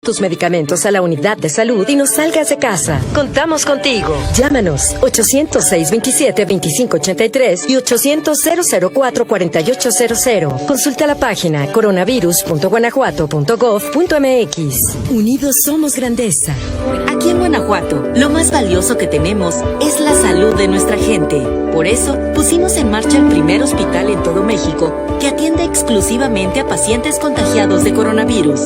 Tus medicamentos a la unidad de salud y no salgas de casa. Contamos contigo. Llámanos 800-627-2583 y 800-004-4800. Consulta la página coronavirus.guanajuato.gov.mx. Unidos somos grandeza. Aquí en Guanajuato, lo más valioso que tenemos es la salud de nuestra gente. Por eso, pusimos en marcha el primer hospital en todo México que atiende exclusivamente a pacientes contagiados de coronavirus.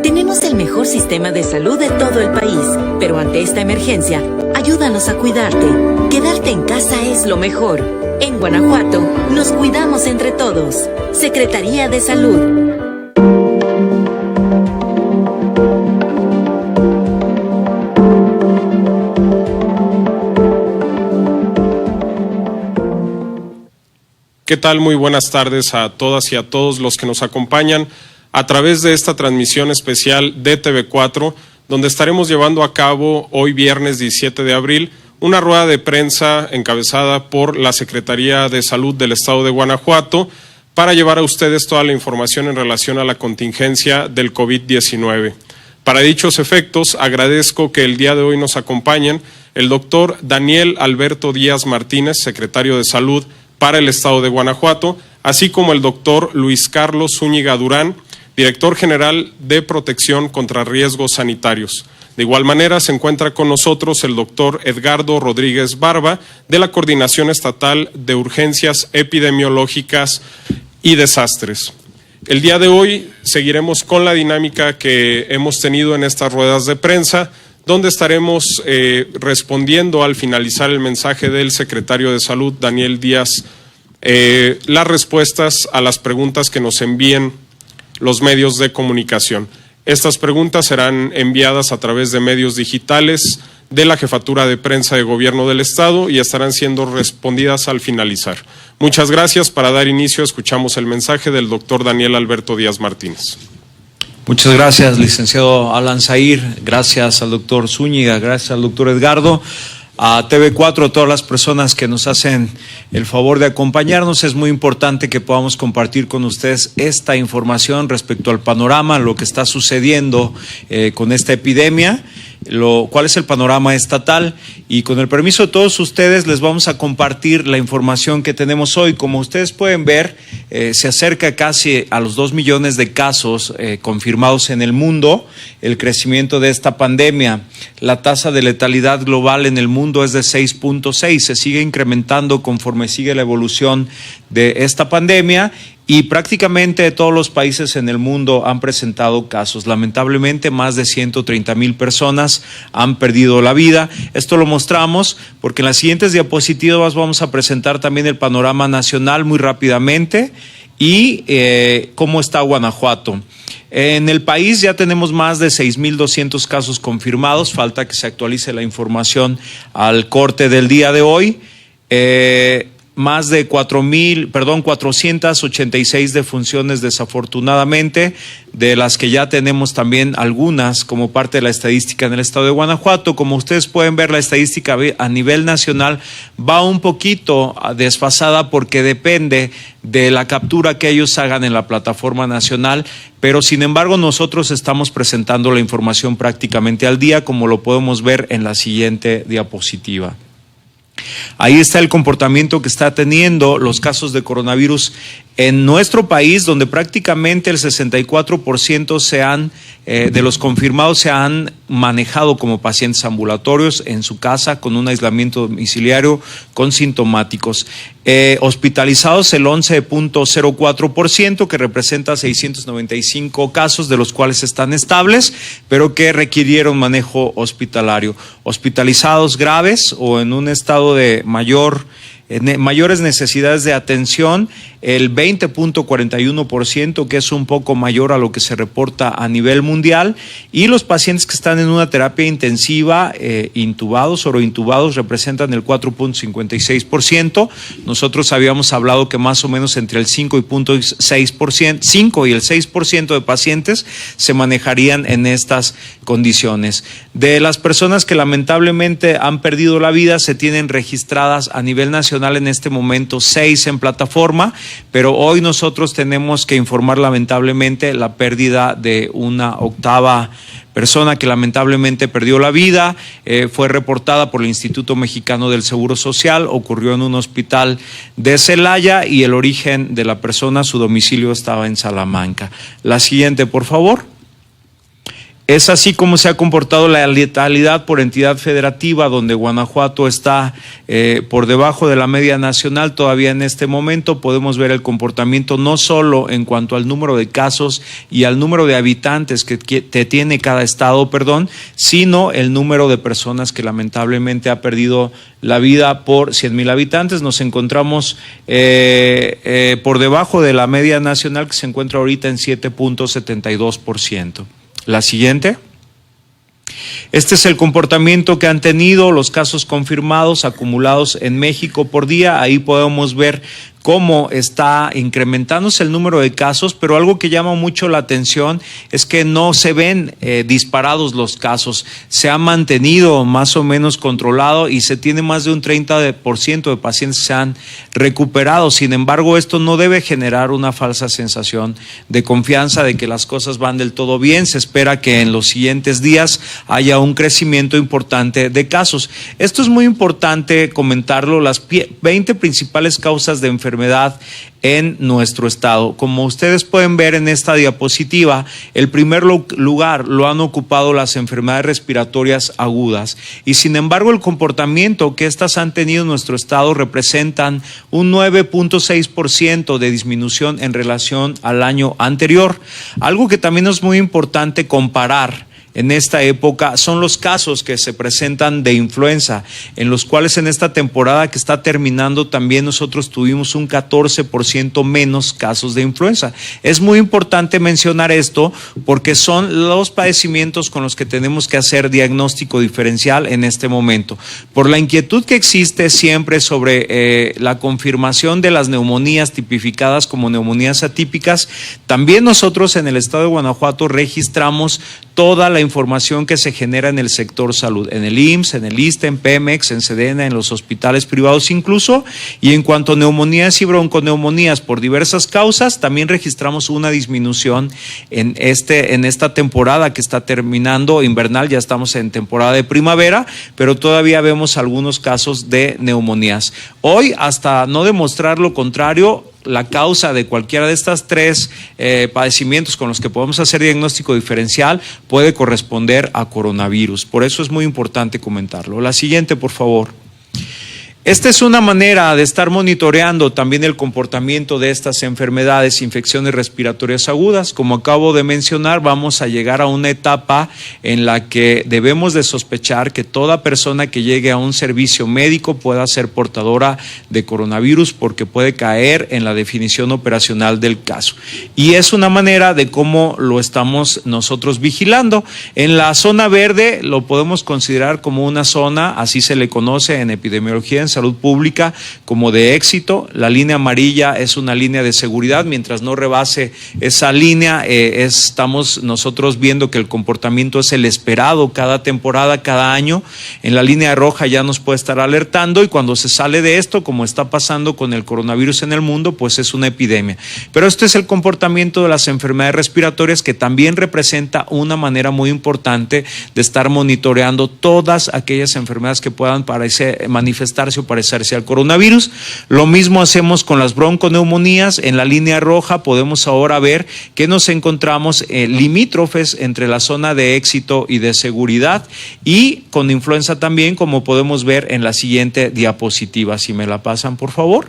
Tenemos el mejor sistema de salud de todo el país, pero ante esta emergencia, ayúdanos a cuidarte. Quedarte en casa es lo mejor. En Guanajuato, nos cuidamos entre todos. Secretaría de Salud. ¿Qué tal? Muy buenas tardes a todas y a todos los que nos acompañan a través de esta transmisión especial de TV4, donde estaremos llevando a cabo hoy viernes 17 de abril una rueda de prensa encabezada por la Secretaría de Salud del Estado de Guanajuato para llevar a ustedes toda la información en relación a la contingencia del COVID-19. Para dichos efectos, agradezco que el día de hoy nos acompañen el doctor Daniel Alberto Díaz Martínez, secretario de Salud para el Estado de Guanajuato, así como el doctor Luis Carlos Zúñiga Durán, director general de Protección contra Riesgos Sanitarios. De igual manera, se encuentra con nosotros el doctor Edgardo Rodríguez Barba, de la Coordinación Estatal de Urgencias Epidemiológicas y Desastres. El día de hoy seguiremos con la dinámica que hemos tenido en estas ruedas de prensa, donde estaremos respondiendo al finalizar el mensaje del secretario de Salud, Daniel Díaz, las respuestas a las preguntas que nos envíen los medios de comunicación. Estas preguntas serán enviadas a través de medios digitales de la Jefatura de Prensa de Gobierno del Estado y estarán siendo respondidas al finalizar. Muchas gracias. Para dar inicio, escuchamos el mensaje del doctor Daniel Alberto Díaz Martínez. Muchas gracias, licenciado Alan Zair, gracias al doctor Zúñiga, gracias al doctor Edgardo, a TV4, a todas las personas que nos hacen el favor de acompañarnos. Es muy importante que podamos compartir con ustedes esta información respecto al panorama, lo que está sucediendo con esta epidemia, cuál es el panorama estatal, y con el permiso de todos ustedes les vamos a compartir la información que tenemos hoy. Como ustedes pueden ver, se acerca casi a los 2 millones de casos confirmados en el mundo, el crecimiento de esta pandemia. La tasa de letalidad global en el mundo es de 6.6, se sigue incrementando conforme sigue la evolución de esta pandemia. Y prácticamente todos los países en el mundo han presentado casos. Lamentablemente, más de 130,000 personas han perdido la vida. Esto lo mostramos porque en las siguientes diapositivas vamos a presentar también el panorama nacional muy rápidamente y cómo está Guanajuato. En el país ya tenemos más de 6,200 casos confirmados. Falta que se actualice la información al corte del día de hoy. Más de 486 defunciones desafortunadamente, de las que ya tenemos también algunas como parte de la estadística en el estado de Guanajuato. Como ustedes pueden ver, la estadística a nivel nacional va un poquito desfasada porque depende de la captura que ellos hagan en la plataforma nacional, pero sin embargo nosotros estamos presentando la información prácticamente al día, como lo podemos ver en la siguiente diapositiva. Ahí está el comportamiento que está teniendo los casos de coronavirus en nuestro país, donde prácticamente el 64% de los confirmados se han manejado como pacientes ambulatorios en su casa con un aislamiento domiciliario con sintomáticos. Hospitalizados el 11.04%, que representa 695 casos, de los cuales están estables, pero que requirieron manejo hospitalario. Hospitalizados graves o en un estado de mayores necesidades de atención, el 20.41%, que es un poco mayor a lo que se reporta a nivel mundial, y los pacientes que están en una terapia intensiva, intubados o intubados, representan el 4.56%. Nosotros habíamos hablado que más o menos entre el 5 y el 6% de pacientes se manejarían en estas condiciones. De las personas que lamentablemente han perdido la vida, se tienen registradas a nivel nacional nacional en este momento 6 en plataforma, pero hoy nosotros tenemos que informar lamentablemente la pérdida de una octava persona que lamentablemente perdió la vida. Fue reportada por el Instituto Mexicano del Seguro Social, ocurrió en un hospital de Celaya y el origen de la persona, su domicilio estaba en Salamanca. La siguiente, por favor. Es así como se ha comportado la letalidad por entidad federativa, donde Guanajuato está por debajo de la media nacional. Todavía en este momento podemos ver el comportamiento no solo en cuanto al número de casos y al número de habitantes que tiene cada estado, sino el número de personas que lamentablemente ha perdido la vida por 100,000 habitantes. Nos encontramos por debajo de la media nacional, que se encuentra ahorita en 7.72%. La siguiente. Este es el comportamiento que han tenido los casos confirmados acumulados en México por día. Ahí podemos ver cómo está incrementándose el número de casos, pero algo que llama mucho la atención es que no se ven disparados los casos. Se ha mantenido más o menos controlado y se tiene más de un 30% de pacientes que se han recuperado. Sin embargo, esto no debe generar una falsa sensación de confianza de que las cosas van del todo bien. Se espera que en los siguientes días haya un crecimiento importante de casos. Esto es muy importante comentarlo, las 20 principales causas de enfermedad en nuestro estado. Como ustedes pueden ver en esta diapositiva, el primer lugar lo han ocupado las enfermedades respiratorias agudas y sin embargo el comportamiento que estas han tenido en nuestro estado representan un 9.6% de disminución en relación al año anterior. Algo que también es muy importante comparar en esta época son los casos que se presentan de influenza, en los cuales en esta temporada que está terminando también nosotros tuvimos un 14% menos casos de influenza. Es muy importante mencionar esto porque son los padecimientos con los que tenemos que hacer diagnóstico diferencial en este momento. Por la inquietud que existe siempre sobre la confirmación de las neumonías tipificadas como neumonías atípicas, también nosotros en el estado de Guanajuato registramos toda la información que se genera en el sector salud, en el IMSS, en el ISSSTE, en Pemex, en Sedena, en los hospitales privados incluso, y en cuanto a neumonías y bronconeumonías por diversas causas, también registramos una disminución en esta temporada que está terminando invernal. Ya estamos en temporada de primavera, pero todavía vemos algunos casos de neumonías. Hoy, hasta no demostrar lo contrario, la causa de cualquiera de estas tres padecimientos con los que podemos hacer diagnóstico diferencial puede corresponder a coronavirus. Por eso es muy importante comentarlo. La siguiente, por favor. Esta es una manera de estar monitoreando también el comportamiento de estas enfermedades, infecciones respiratorias agudas. Como acabo de mencionar, vamos a llegar a una etapa en la que debemos de sospechar que toda persona que llegue a un servicio médico pueda ser portadora de coronavirus porque puede caer en la definición operacional del caso. Y es una manera de cómo lo estamos nosotros vigilando. En la zona verde lo podemos considerar como una zona, así se le conoce en epidemiología, en salud pública, como de éxito. La línea amarilla es una línea de seguridad. Mientras no rebase esa línea, estamos nosotros viendo que el comportamiento es el esperado cada temporada, cada año. En la línea roja ya nos puede estar alertando, y cuando se sale de esto, como está pasando con el coronavirus en el mundo, pues es una epidemia. Pero este es el comportamiento de las enfermedades respiratorias, que también representa una manera muy importante de estar monitoreando todas aquellas enfermedades que puedan manifestarse o parecerse al coronavirus. Lo mismo hacemos con las bronconeumonías. En la línea roja podemos ahora ver que nos encontramos limítrofes entre la zona de éxito y de seguridad, y con influenza también, como podemos ver en la siguiente diapositiva. Si me la pasan, por favor.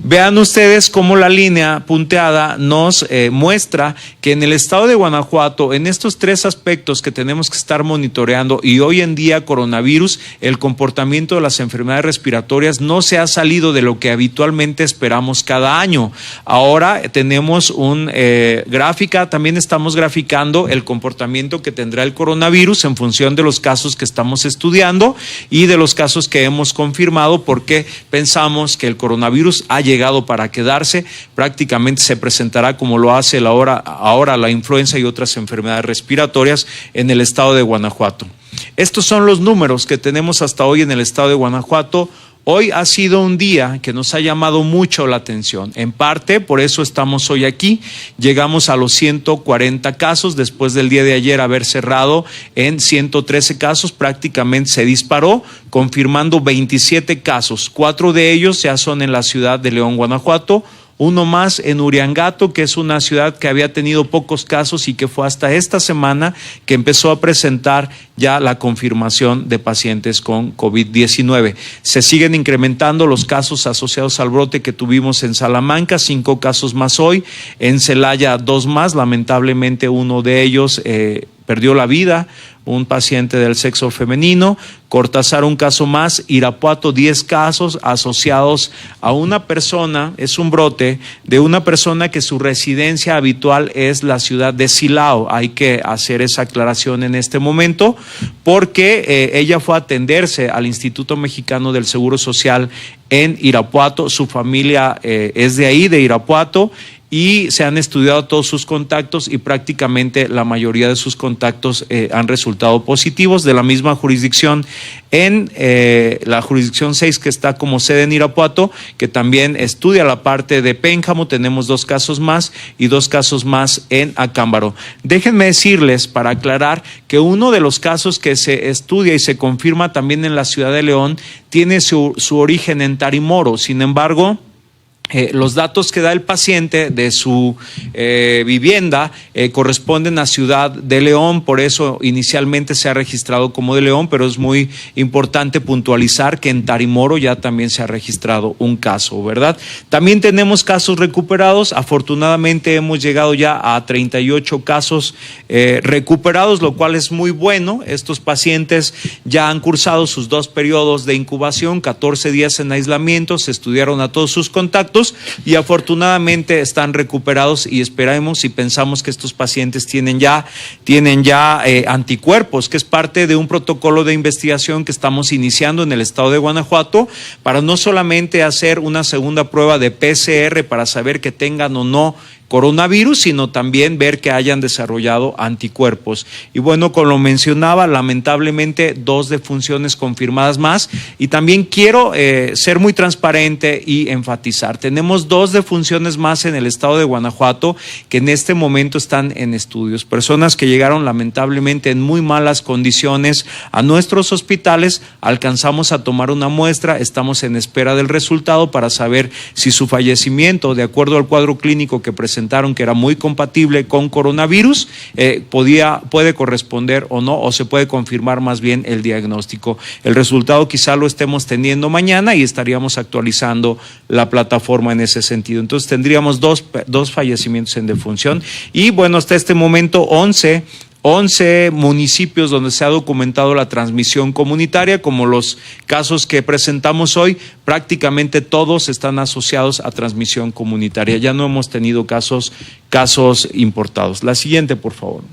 Vean ustedes cómo la línea punteada nos muestra que en el estado de Guanajuato, en estos tres aspectos que tenemos que estar monitoreando, y hoy en día coronavirus, el comportamiento de las enfermedades respiratorias no se ha salido de lo que habitualmente esperamos cada año. Ahora tenemos una gráfica, también estamos graficando el comportamiento que tendrá el coronavirus en función de los casos que estamos estudiando y de los casos que hemos confirmado, porque pensamos que el coronavirus ha llegado para quedarse. Prácticamente se presentará como lo hace ahora la influenza y otras enfermedades respiratorias en el estado de Guanajuato. Estos son los números que tenemos hasta hoy en el estado de Guanajuato. Hoy ha sido un día que nos ha llamado mucho la atención. En parte, por eso estamos hoy aquí. Llegamos a los 140 casos después del día de ayer haber cerrado en 113 casos. Prácticamente se disparó, confirmando 27 casos. 4 de ellos ya son en la ciudad de León, Guanajuato. Uno más en Uriangato, que es una ciudad que había tenido pocos casos y que fue hasta esta semana que empezó a presentar ya la confirmación de pacientes con COVID-19. Se siguen incrementando los casos asociados al brote que tuvimos en Salamanca, 5 casos más hoy, en Celaya 2 más, lamentablemente uno de ellos perdió la vida, un paciente del sexo femenino. Cortázar, un caso más. Irapuato, 10 casos asociados a una persona, es un brote de una persona que su residencia habitual es la ciudad de Silao. Hay que hacer esa aclaración en este momento porque ella fue a atenderse al Instituto Mexicano del Seguro Social en Irapuato. Su familia es de ahí, de Irapuato, y se han estudiado todos sus contactos y prácticamente la mayoría de sus contactos han resultado positivos. De la misma jurisdicción, en la jurisdicción 6, que está como sede en Irapuato, que también estudia la parte de Pénjamo, tenemos 2 casos más y 2 casos más en Acámbaro. Déjenme decirles, para aclarar, que uno de los casos que se estudia y se confirma también en la ciudad de León tiene su origen en Tarimoro. Sin embargo, los datos que da el paciente de su vivienda corresponden a Ciudad de León, por eso inicialmente se ha registrado como de León, pero es muy importante puntualizar que en Tarimoro ya también se ha registrado un caso, ¿verdad? También tenemos casos recuperados. Afortunadamente hemos llegado ya a 38 casos recuperados, lo cual es muy bueno. Estos pacientes ya han cursado sus 2 periodos de incubación, 14 días en aislamiento, se estudiaron a todos sus contactos y afortunadamente están recuperados, y esperamos y pensamos que estos pacientes tienen ya anticuerpos, que es parte de un protocolo de investigación que estamos iniciando en el estado de Guanajuato para no solamente hacer una segunda prueba de PCR para saber que tengan o no coronavirus, sino también ver que hayan desarrollado anticuerpos. Y bueno, como lo mencionaba, lamentablemente 2 defunciones confirmadas más, y también quiero ser muy transparente y enfatizar, tenemos 2 defunciones más en el estado de Guanajuato que en este momento están en estudios, personas que llegaron lamentablemente en muy malas condiciones a nuestros hospitales. Alcanzamos a tomar una muestra, estamos en espera del resultado para saber si su fallecimiento, de acuerdo al cuadro clínico que presentaron, que era muy compatible con coronavirus, puede corresponder o no, o se puede confirmar más bien el diagnóstico. El resultado quizá lo estemos teniendo mañana y estaríamos actualizando la plataforma en ese sentido. Entonces tendríamos dos fallecimientos en defunción y bueno, hasta este momento 11 municipios donde se ha documentado la transmisión comunitaria, como los casos que presentamos hoy, prácticamente todos están asociados a transmisión comunitaria. Ya no hemos tenido casos importados. La siguiente, por favor.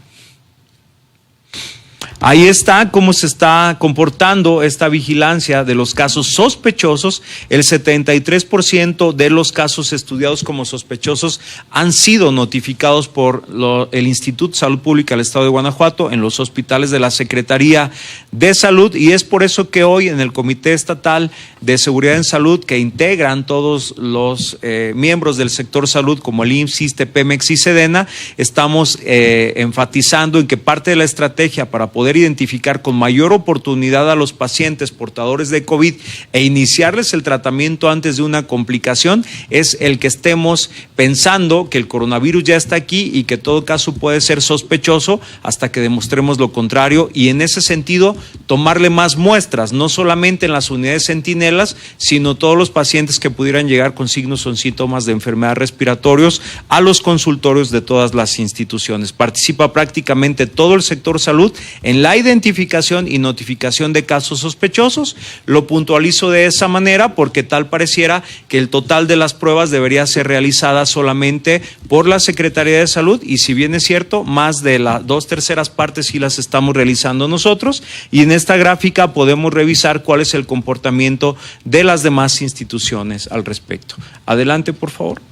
Ahí está cómo se está comportando esta vigilancia de los casos sospechosos. El 73% de los casos estudiados como sospechosos han sido notificados por el Instituto de Salud Pública del Estado de Guanajuato en los hospitales de la Secretaría de Salud, y es por eso que hoy en el Comité Estatal de Seguridad en Salud, que integran todos los miembros del sector salud como el IMSS, ISSSTE, Pemex y Sedena, estamos enfatizando en que parte de la estrategia para poder identificar con mayor oportunidad a los pacientes portadores de COVID e iniciarles el tratamiento antes de una complicación es el que estemos pensando que el coronavirus ya está aquí y que todo caso puede ser sospechoso hasta que demostremos lo contrario, y en ese sentido tomarle más muestras, no solamente en las unidades centinelas, sino todos los pacientes que pudieran llegar con signos o síntomas de enfermedades respiratorios a los consultorios de todas las instituciones. Participa prácticamente todo el sector salud en la identificación y notificación de casos sospechosos. Lo puntualizo de esa manera porque tal pareciera que el total de las pruebas debería ser realizada solamente por la Secretaría de Salud, y si bien es cierto, más de las 2/3 partes sí las estamos realizando nosotros, y en esta gráfica podemos revisar cuál es el comportamiento de las demás instituciones al respecto. Adelante, por favor.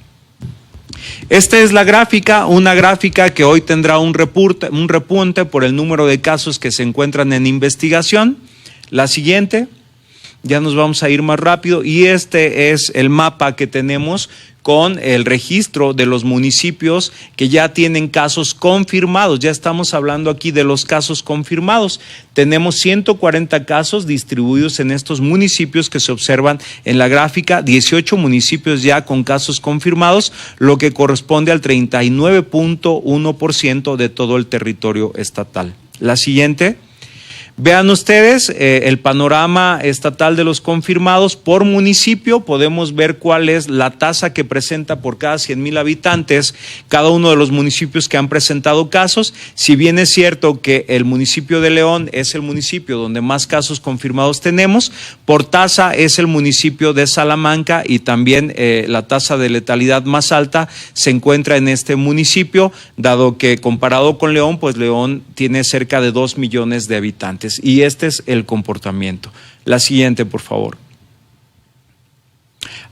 Esta es la gráfica, una gráfica que hoy tendrá un repunte por el número de casos que se encuentran en investigación. La siguiente. ya nos vamos a ir más rápido, y este es el mapa que tenemos con el registro de los municipios que ya tienen casos confirmados. Ya estamos hablando aquí de los casos confirmados. Tenemos 140 casos distribuidos en estos municipios que se observan en la gráfica, 18 municipios ya con casos confirmados, lo que corresponde al 39.1% de todo el territorio estatal. La siguiente. Vean ustedes el panorama estatal de los confirmados por municipio. Podemos ver cuál es la tasa que presenta por cada 100,000 habitantes cada uno de los municipios que han presentado casos. Si bien es cierto que el municipio de León es el municipio donde más casos confirmados tenemos, por tasa es el municipio de Salamanca, y también la tasa de letalidad más alta se encuentra en este municipio, dado que comparado con León, pues León tiene cerca de 2 millones de habitantes. Y este es el comportamiento. La siguiente, por favor.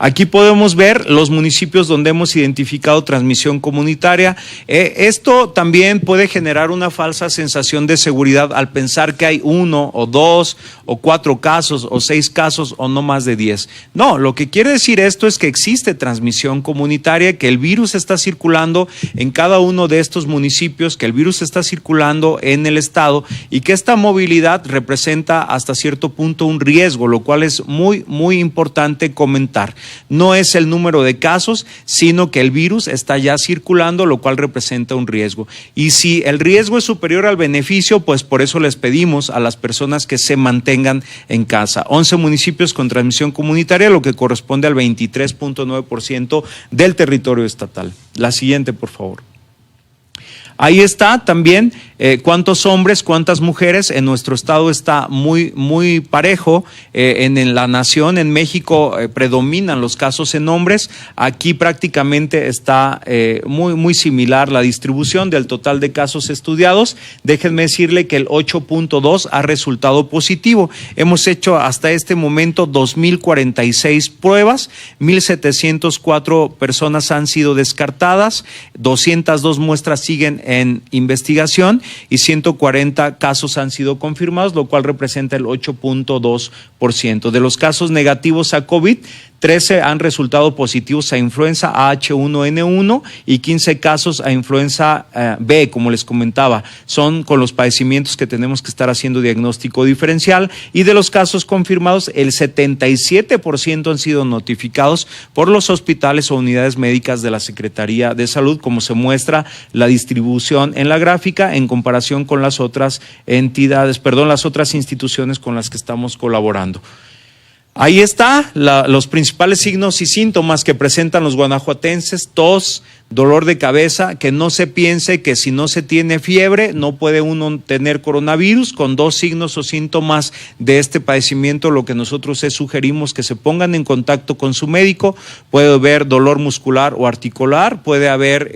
Aquí podemos ver los municipios donde hemos identificado transmisión comunitaria. Esto también puede generar una falsa sensación de seguridad al pensar que hay 1 o 2 o 4 casos o 6 casos o no más de 10. No, lo que quiere decir esto es que existe transmisión comunitaria, que el virus está circulando en cada uno de estos municipios, que el virus está circulando en el estado, y que esta movilidad representa hasta cierto punto un riesgo, lo cual es muy, muy importante comentar. No es el número de casos, sino que el virus está ya circulando, lo cual representa un riesgo. Y si el riesgo es superior al beneficio, pues por eso les pedimos a las personas que se mantengan en casa. 11 municipios con transmisión comunitaria, lo que corresponde al 23.9% del territorio estatal. La siguiente, por favor. Ahí está también cuántos hombres, cuántas mujeres. En nuestro estado está muy, muy parejo. En la nación, en México, predominan los casos en hombres. Aquí prácticamente está muy, muy similar la distribución del total de casos estudiados. Déjenme decirle que el 8.2 ha resultado positivo. Hemos hecho hasta este momento 2.046 pruebas, 1.704 personas han sido descartadas, 202 muestras siguen en investigación y 140 casos han sido confirmados, lo cual representa el 8.2%. De los casos negativos a COVID, 13 han resultado positivos a influenza H1N1 y 15 casos a influenza B, como les comentaba. Son con los padecimientos que tenemos que estar haciendo diagnóstico diferencial, y de los casos confirmados, el 77% han sido notificados por los hospitales o unidades médicas de la Secretaría de Salud, como se muestra la distribución en la gráfica en comparación con las otras las otras instituciones con las que estamos colaborando. Ahí está los principales signos y síntomas que presentan los guanajuatenses: tos, dolor de cabeza, que no se piense que si no se tiene fiebre no puede uno tener coronavirus. Con 2 signos o síntomas de este padecimiento, lo que nosotros sugerimos que se pongan en contacto con su médico. Puede haber dolor muscular o articular, puede haber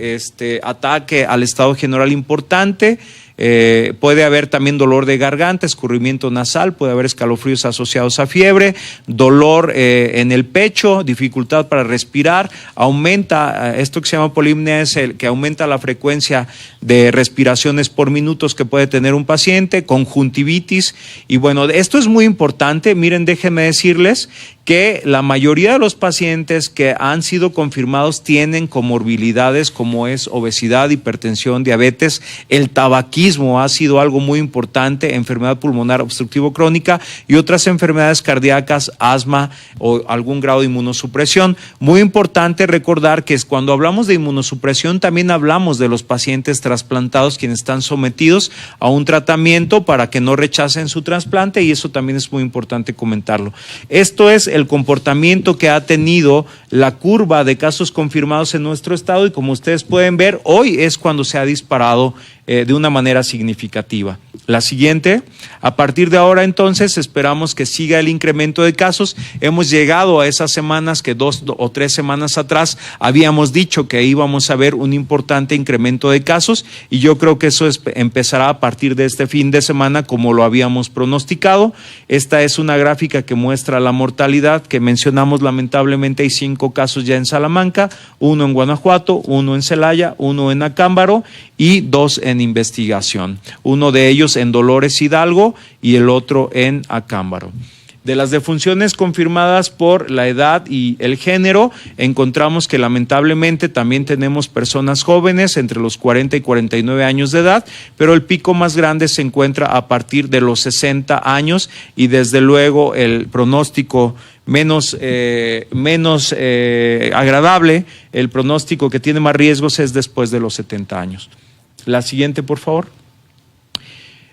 ataque al estado general importante. Puede haber también dolor de garganta, escurrimiento nasal, puede haber escalofríos asociados a fiebre, dolor en el pecho, dificultad para respirar, aumenta esto que se llama polipnea, es el que aumenta la frecuencia de respiraciones por minutos que puede tener un paciente, conjuntivitis. Y bueno, esto es muy importante. Miren, déjenme decirles que la mayoría de los pacientes que han sido confirmados tienen comorbilidades como es obesidad, hipertensión, diabetes. El tabaquismo ha sido algo muy importante, enfermedad pulmonar obstructivo crónica y otras enfermedades cardíacas, asma o algún grado de inmunosupresión. Muy importante recordar que cuando hablamos de inmunosupresión también hablamos de los pacientes trasplantados, quienes están sometidos a un tratamiento para que no rechacen su trasplante, y eso también es muy importante comentarlo. Esto es el comportamiento que ha tenido la curva de casos confirmados en nuestro estado, y como ustedes pueden ver, hoy es cuando se ha disparado de una manera significativa. La siguiente, a partir de ahora entonces esperamos que siga el incremento de casos. Hemos llegado a esas semanas que 2 o 3 semanas atrás habíamos dicho que íbamos a ver un importante incremento de casos, y yo creo que eso empezará a partir de este fin de semana como lo habíamos pronosticado. Esta es una gráfica que muestra la mortalidad que mencionamos. Lamentablemente hay 5 casos ya en Salamanca, 1 en Guanajuato, 1 en Celaya, 1 en Acámbaro y 2 en investigación. Uno de ellos en Dolores Hidalgo y el otro en Acámbaro. De las defunciones confirmadas por la edad y el género, encontramos que lamentablemente también tenemos personas jóvenes entre los 40 y 49 años de edad, pero el pico más grande se encuentra a partir de los 60 años y desde luego el pronóstico menos agradable, el pronóstico que tiene más riesgos es después de los 70 años. La siguiente, por favor.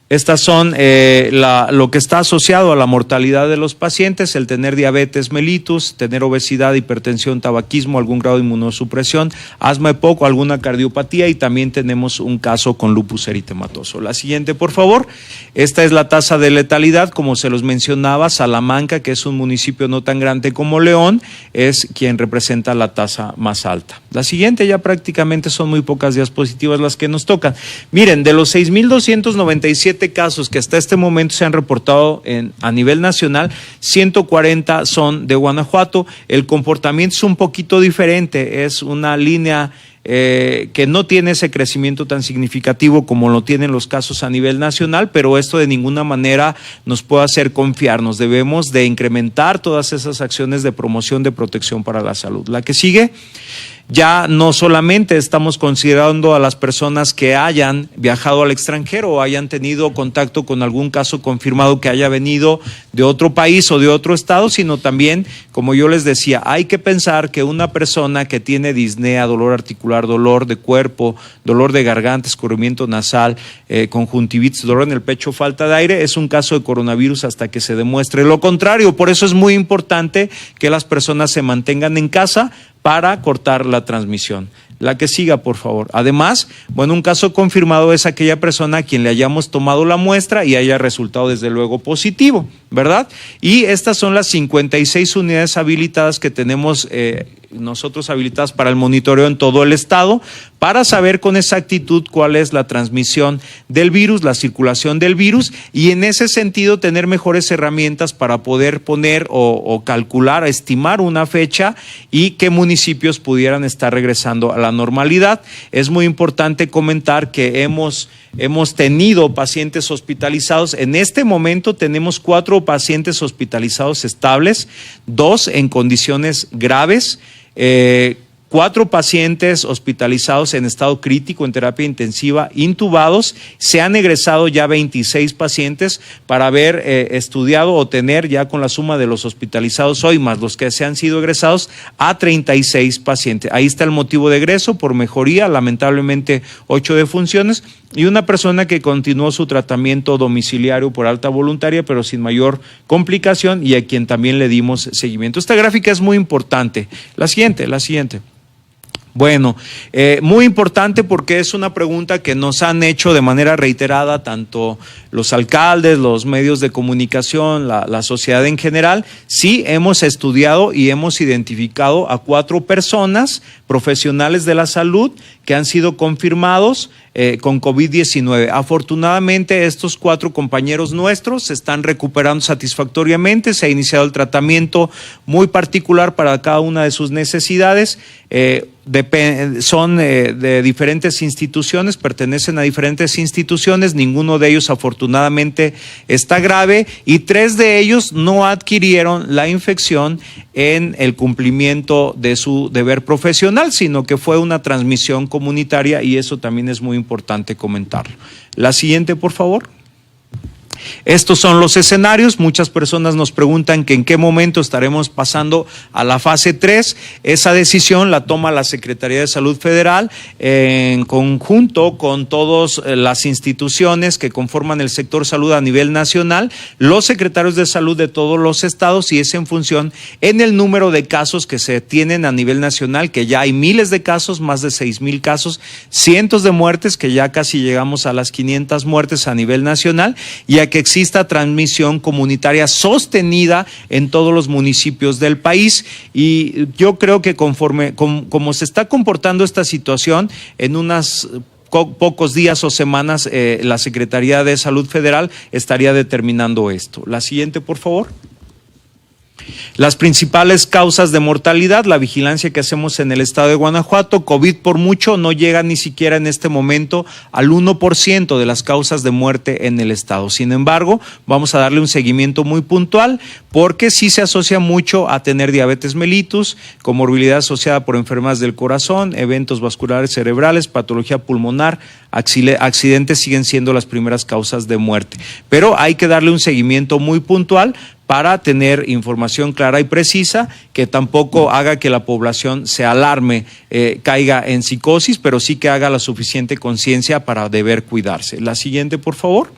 Estas son lo que está asociado a la mortalidad de los pacientes: el tener diabetes mellitus, tener obesidad, hipertensión, tabaquismo, algún grado de inmunosupresión, asma EPOC, alguna cardiopatía, y también tenemos un caso con lupus eritematoso. La siguiente, por favor. Esta es la tasa de letalidad, como se los mencionaba. Salamanca, que es un municipio no tan grande como León, es quien representa la tasa más alta. La siguiente, ya prácticamente son muy pocas diapositivas las que nos tocan. Miren, de los 6,297 casos que hasta este momento se han reportado a nivel nacional, 140 son de Guanajuato. El comportamiento es un poquito diferente, es una línea que no tiene ese crecimiento tan significativo como lo tienen los casos a nivel nacional, pero esto de ninguna manera nos puede hacer confiarnos. Debemos de incrementar todas esas acciones de promoción de protección para la salud. La que sigue. Ya no solamente estamos considerando a las personas que hayan viajado al extranjero o hayan tenido contacto con algún caso confirmado que haya venido de otro país o de otro estado, sino también, como yo les decía, hay que pensar que una persona que tiene disnea, dolor articular, dolor de cuerpo, dolor de garganta, escurrimiento nasal, conjuntivitis, dolor en el pecho, falta de aire, es un caso de coronavirus hasta que se demuestre lo contrario. Por eso es muy importante que las personas se mantengan en casa para cortar la transmisión. La que siga, por favor. Además, bueno, un caso confirmado es aquella persona a quien le hayamos tomado la muestra y haya resultado desde luego positivo, ¿verdad? Y estas son las 56 unidades habilitadas que tenemos nosotros habilitadas para el monitoreo en todo el estado, para saber con exactitud cuál es la transmisión del virus, la circulación del virus, y en ese sentido tener mejores herramientas para poder poner o calcular, estimar una fecha y qué municipios pudieran estar regresando a la normalidad. Es muy importante comentar que hemos tenido pacientes hospitalizados. En este momento tenemos 4 pacientes hospitalizados estables, 2 en condiciones graves, 4 pacientes hospitalizados en estado crítico en terapia intensiva, intubados. Se han egresado ya 26 pacientes para haber estudiado o tener ya con la suma de los hospitalizados hoy más los que se han sido egresados a 36 pacientes. Ahí está el motivo de egreso por mejoría, lamentablemente 8 defunciones, y una persona que continuó su tratamiento domiciliario por alta voluntaria pero sin mayor complicación y a quien también le dimos seguimiento. Esta gráfica es muy importante. La siguiente. Bueno, muy importante porque es una pregunta que nos han hecho de manera reiterada tanto los alcaldes, los medios de comunicación, la sociedad en general. Sí, hemos estudiado y hemos identificado a 4 personas profesionales de la salud que han sido confirmados con COVID-19. Afortunadamente, estos 4 compañeros nuestros se están recuperando satisfactoriamente. Se ha iniciado el tratamiento muy particular para cada una de sus necesidades. Son de diferentes instituciones, pertenecen a diferentes instituciones, ninguno de ellos afortunadamente está grave y 3 de ellos no adquirieron la infección en el cumplimiento de su deber profesional, sino que fue una transmisión comunitaria y eso también es muy importante comentarlo. La siguiente, por favor. Estos son los escenarios. Muchas personas nos preguntan que en qué momento estaremos pasando a la fase 3. Esa decisión la toma la Secretaría de Salud Federal en conjunto con todas las instituciones que conforman el sector salud a nivel nacional, los secretarios de salud de todos los estados, y es en función en el número de casos que se tienen a nivel nacional, que ya hay miles de casos, más de 6,000 casos, cientos de muertes, que ya casi llegamos a las 500 muertes a nivel nacional, y a que exista transmisión comunitaria sostenida en todos los municipios del país. Y yo creo que conforme como se está comportando esta situación, en unas pocos días o semanas la Secretaría de Salud Federal estaría determinando esto. La siguiente, por favor. Las principales causas de mortalidad, la vigilancia que hacemos en el estado de Guanajuato, COVID por mucho no llega ni siquiera en este momento al 1% de las causas de muerte en el estado. Sin embargo, vamos a darle un seguimiento muy puntual porque sí se asocia mucho a tener diabetes mellitus, comorbilidad asociada por enfermedades del corazón, eventos vasculares cerebrales, patología pulmonar, accidentes siguen siendo las primeras causas de muerte. Pero hay que darle un seguimiento muy puntual para tener información clara y precisa que tampoco haga que la población se alarme, caiga en psicosis, pero sí que haga la suficiente conciencia para deber cuidarse. La siguiente, por favor.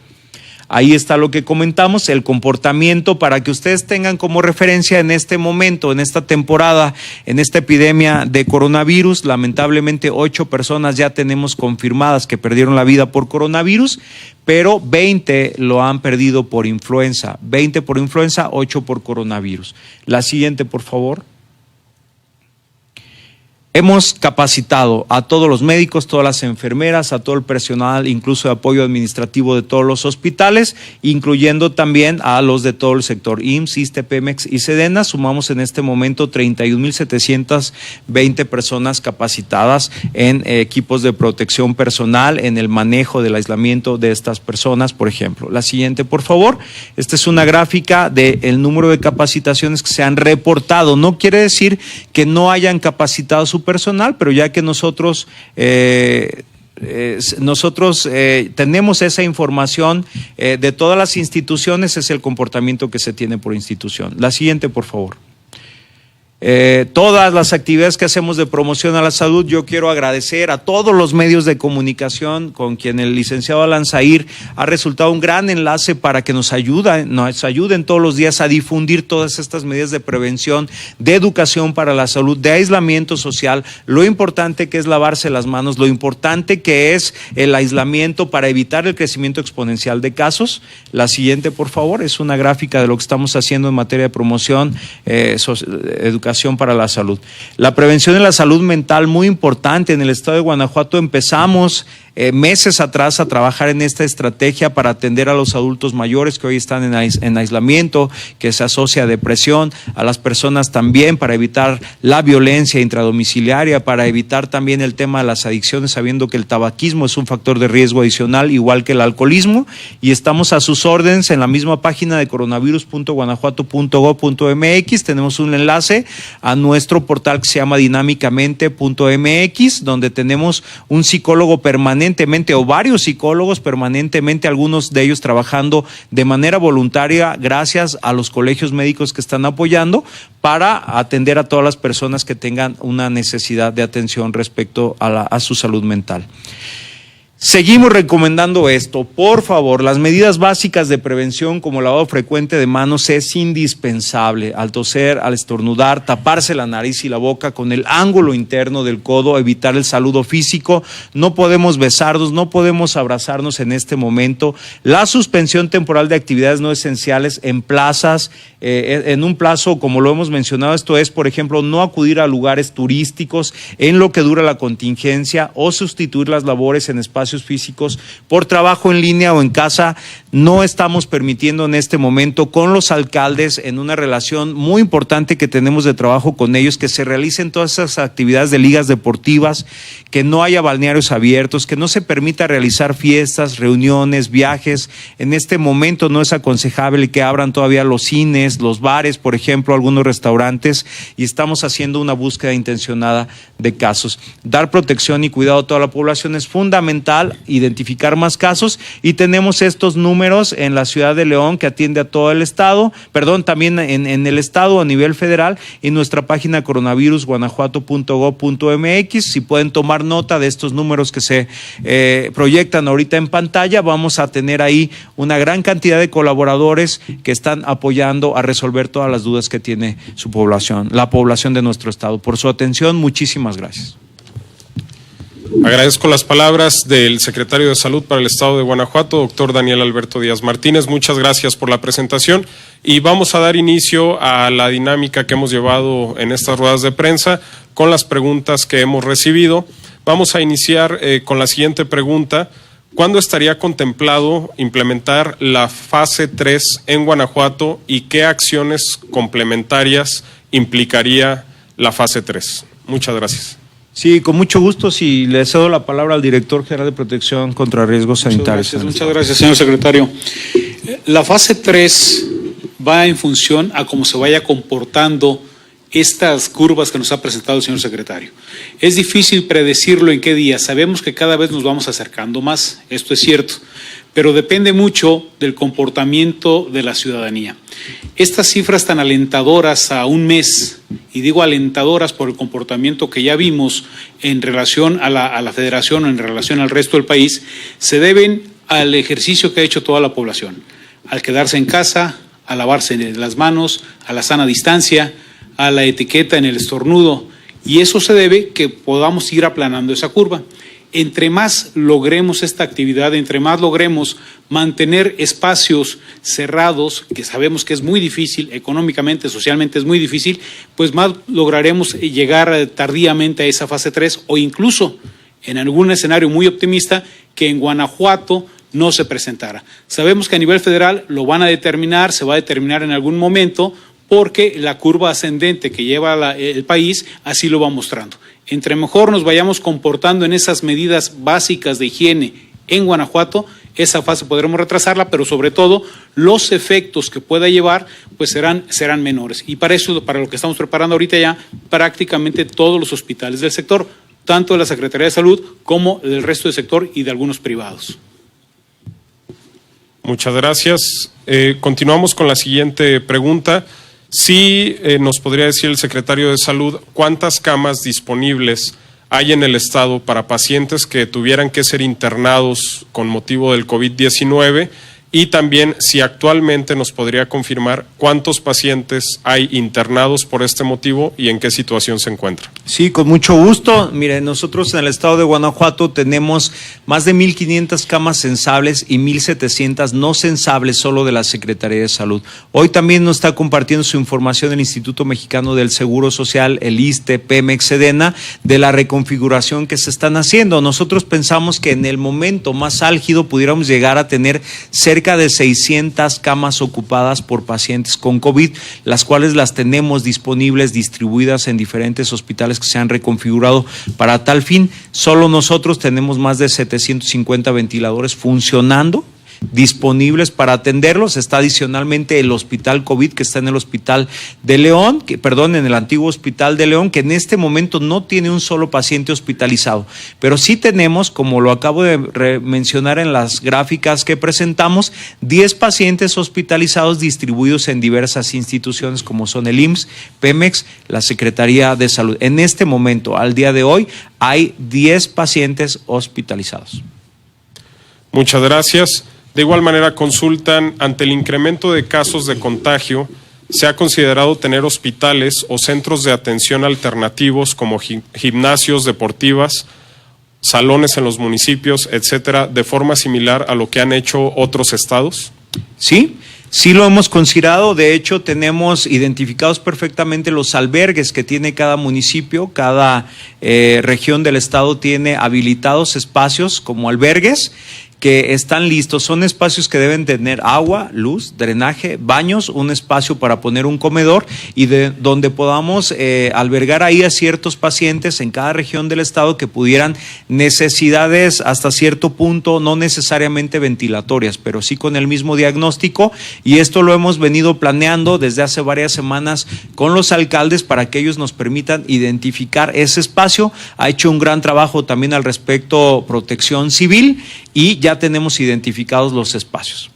Ahí está lo que comentamos, el comportamiento para que ustedes tengan como referencia en este momento, en esta temporada, en esta epidemia de coronavirus. Lamentablemente 8 personas ya tenemos confirmadas que perdieron la vida por coronavirus, pero 20 lo han perdido por influenza. 20 por influenza, 8 por coronavirus. La siguiente, por favor. Hemos capacitado a todos los médicos, todas las enfermeras, a todo el personal, incluso de apoyo administrativo de todos los hospitales, incluyendo también a los de todo el sector IMSS, ISSSTE, Pemex y Sedena. Sumamos en este momento 31,720 personas capacitadas en equipos de protección personal, en el manejo del aislamiento de estas personas, por ejemplo. La siguiente, por favor. Esta es una gráfica del número de capacitaciones que se han reportado. No quiere decir que no hayan capacitado su personal, pero ya que nosotros tenemos esa información de todas las instituciones, es el comportamiento que se tiene por institución. La siguiente, por favor. Todas las actividades que hacemos de promoción a la salud, yo quiero agradecer a todos los medios de comunicación con quien el licenciado Alan Zahir ha resultado un gran enlace para que nos ayuden todos los días a difundir todas estas medidas de prevención, de educación para la salud, de aislamiento social, lo importante que es lavarse las manos, lo importante que es el aislamiento para evitar el crecimiento exponencial de casos. La siguiente, por favor, es una gráfica de lo que estamos haciendo en materia de promoción, educación para la salud. La prevención de la salud mental, muy importante. En el estado de Guanajuato empezamos meses atrás a trabajar en esta estrategia para atender a los adultos mayores que hoy están en aislamiento, que se asocia a depresión, a las personas también para evitar la violencia intradomiciliaria, para evitar también el tema de las adicciones, sabiendo que el tabaquismo es un factor de riesgo adicional, igual que el alcoholismo, y estamos a sus órdenes en la misma página de coronavirus.guanajuato.gov.mx. Tenemos un enlace a nuestro portal que se llama dinámicamente.mx, donde tenemos un psicólogo permanentemente o varios psicólogos permanentemente, algunos de ellos trabajando de manera voluntaria gracias a los colegios médicos que están apoyando para atender a todas las personas que tengan una necesidad de atención respecto a su salud mental. Seguimos recomendando esto, por favor, las medidas básicas de prevención como lavado frecuente de manos es indispensable. Al toser, al estornudar, taparse la nariz y la boca con el ángulo interno del codo, evitar el saludo físico, no podemos besarnos, no podemos abrazarnos en este momento. La suspensión temporal de actividades no esenciales en plazas, en un plazo, como lo hemos mencionado, esto es, por ejemplo, no acudir a lugares turísticos en lo que dura la contingencia o sustituir las labores en espacios físicos por trabajo en línea o en casa. No estamos permitiendo en este momento con los alcaldes, en una relación muy importante que tenemos de trabajo con ellos, que se realicen todas esas actividades de ligas deportivas, que no haya balnearios abiertos, que no se permita realizar fiestas, reuniones, viajes. En este momento no es aconsejable que abran todavía los cines, los bares, por ejemplo, algunos restaurantes, y estamos haciendo una búsqueda intencionada de casos. Dar protección y cuidado a toda la población es fundamental, identificar más casos, y tenemos estos números en la ciudad de León que atiende a todo el estado, también en el estado a nivel federal, y nuestra página coronavirus.guanajuato.gov.mx. Si pueden tomar nota de estos números que se proyectan ahorita en pantalla, vamos a tener ahí una gran cantidad de colaboradores que están apoyando a resolver todas las dudas que tiene su población, la población de nuestro estado. Por su atención, muchísimas gracias. Agradezco las palabras del secretario de Salud para el Estado de Guanajuato, doctor Daniel Alberto Díaz Martínez. Muchas gracias por la presentación y vamos a dar inicio a la dinámica que hemos llevado en estas ruedas de prensa con las preguntas que hemos recibido. Vamos a iniciar con la siguiente pregunta. ¿cuándo estaría contemplado implementar la fase 3 en Guanajuato y qué acciones complementarias implicaría la fase 3? Muchas gracias. Sí, con mucho gusto. Si le cedo la palabra al director general de Protección contra Riesgos Sanitarios. Muchas gracias, señor secretario. La fase 3 va en función a cómo se vaya comportando estas curvas que nos ha presentado el señor secretario. Es difícil predecirlo en qué día. Sabemos que cada vez nos vamos acercando más, esto es cierto, pero depende mucho del comportamiento de la ciudadanía. Estas cifras tan alentadoras a un mes, y digo alentadoras por el comportamiento que ya vimos en relación a la federación o en relación al resto del país, se deben al ejercicio que ha hecho toda la población, al quedarse en casa, a lavarse las manos, a la sana distancia, a la etiqueta en el estornudo, y eso se debe que podamos ir aplanando esa curva. Entre más logremos esta actividad, entre más logremos mantener espacios cerrados, que sabemos que es muy difícil, económicamente, socialmente es muy difícil, pues más lograremos llegar tardíamente a esa fase 3 o incluso en algún escenario muy optimista que en Guanajuato no se presentara. Sabemos que a nivel federal lo van a determinar, se va a determinar en algún momento, porque la curva ascendente que lleva el país así lo va mostrando. Entre mejor nos vayamos comportando en esas medidas básicas de higiene en Guanajuato, esa fase podremos retrasarla, pero sobre todo los efectos que pueda llevar pues serán menores. Y para eso, para lo que estamos preparando ahorita ya, prácticamente todos los hospitales del sector, tanto de la Secretaría de Salud como del resto del sector y de algunos privados. Muchas gracias. Continuamos con la siguiente pregunta. Sí, nos podría decir el secretario de Salud cuántas camas disponibles hay en el estado para pacientes que tuvieran que ser internados con motivo del COVID-19 y también si actualmente nos podría confirmar cuántos pacientes hay internados por este motivo y en qué situación se encuentran. Sí, con mucho gusto. Mire, nosotros en el estado de Guanajuato tenemos más de 1,500 camas censables y 1,700 no censables solo de la Secretaría de Salud. Hoy también nos está compartiendo su información el Instituto Mexicano del Seguro Social, el ISSSTE, Pemex, Sedena, de la reconfiguración que se están haciendo. Nosotros pensamos que en el momento más álgido pudiéramos llegar a tener cerca de 600 camas ocupadas por pacientes con COVID, las cuales las tenemos disponibles, distribuidas en diferentes hospitales que se han reconfigurado para tal fin. Solo nosotros tenemos más de 750 ventiladores funcionando, disponibles para atenderlos. Está adicionalmente el hospital COVID que está en el hospital de León, en el antiguo hospital de León, que en este momento no tiene un solo paciente hospitalizado, pero sí tenemos, como lo acabo de mencionar en las gráficas que presentamos, 10 pacientes hospitalizados distribuidos en diversas instituciones como son el IMSS, Pemex, la Secretaría de Salud. En este momento, al día de hoy, hay 10 pacientes hospitalizados. Muchas gracias. De igual manera, consultan, ante el incremento de casos de contagio, ¿se ha considerado tener hospitales o centros de atención alternativos como gimnasios deportivas, salones en los municipios, etcétera, de forma similar a lo que han hecho otros estados? Sí. Sí lo hemos considerado, de hecho tenemos identificados perfectamente los albergues que tiene cada municipio, cada región del estado tiene habilitados espacios como albergues que están listos. Son espacios que deben tener agua, luz, drenaje, baños, un espacio para poner un comedor y donde podamos albergar ahí a ciertos pacientes en cada región del estado que pudieran necesidades hasta cierto punto, no necesariamente ventilatorias, pero sí con el mismo diagnóstico, y esto lo hemos venido planeando desde hace varias semanas con los alcaldes para que ellos nos permitan identificar ese espacio. Ha hecho un gran trabajo también al respecto Protección Civil y ya tenemos identificados los espacios.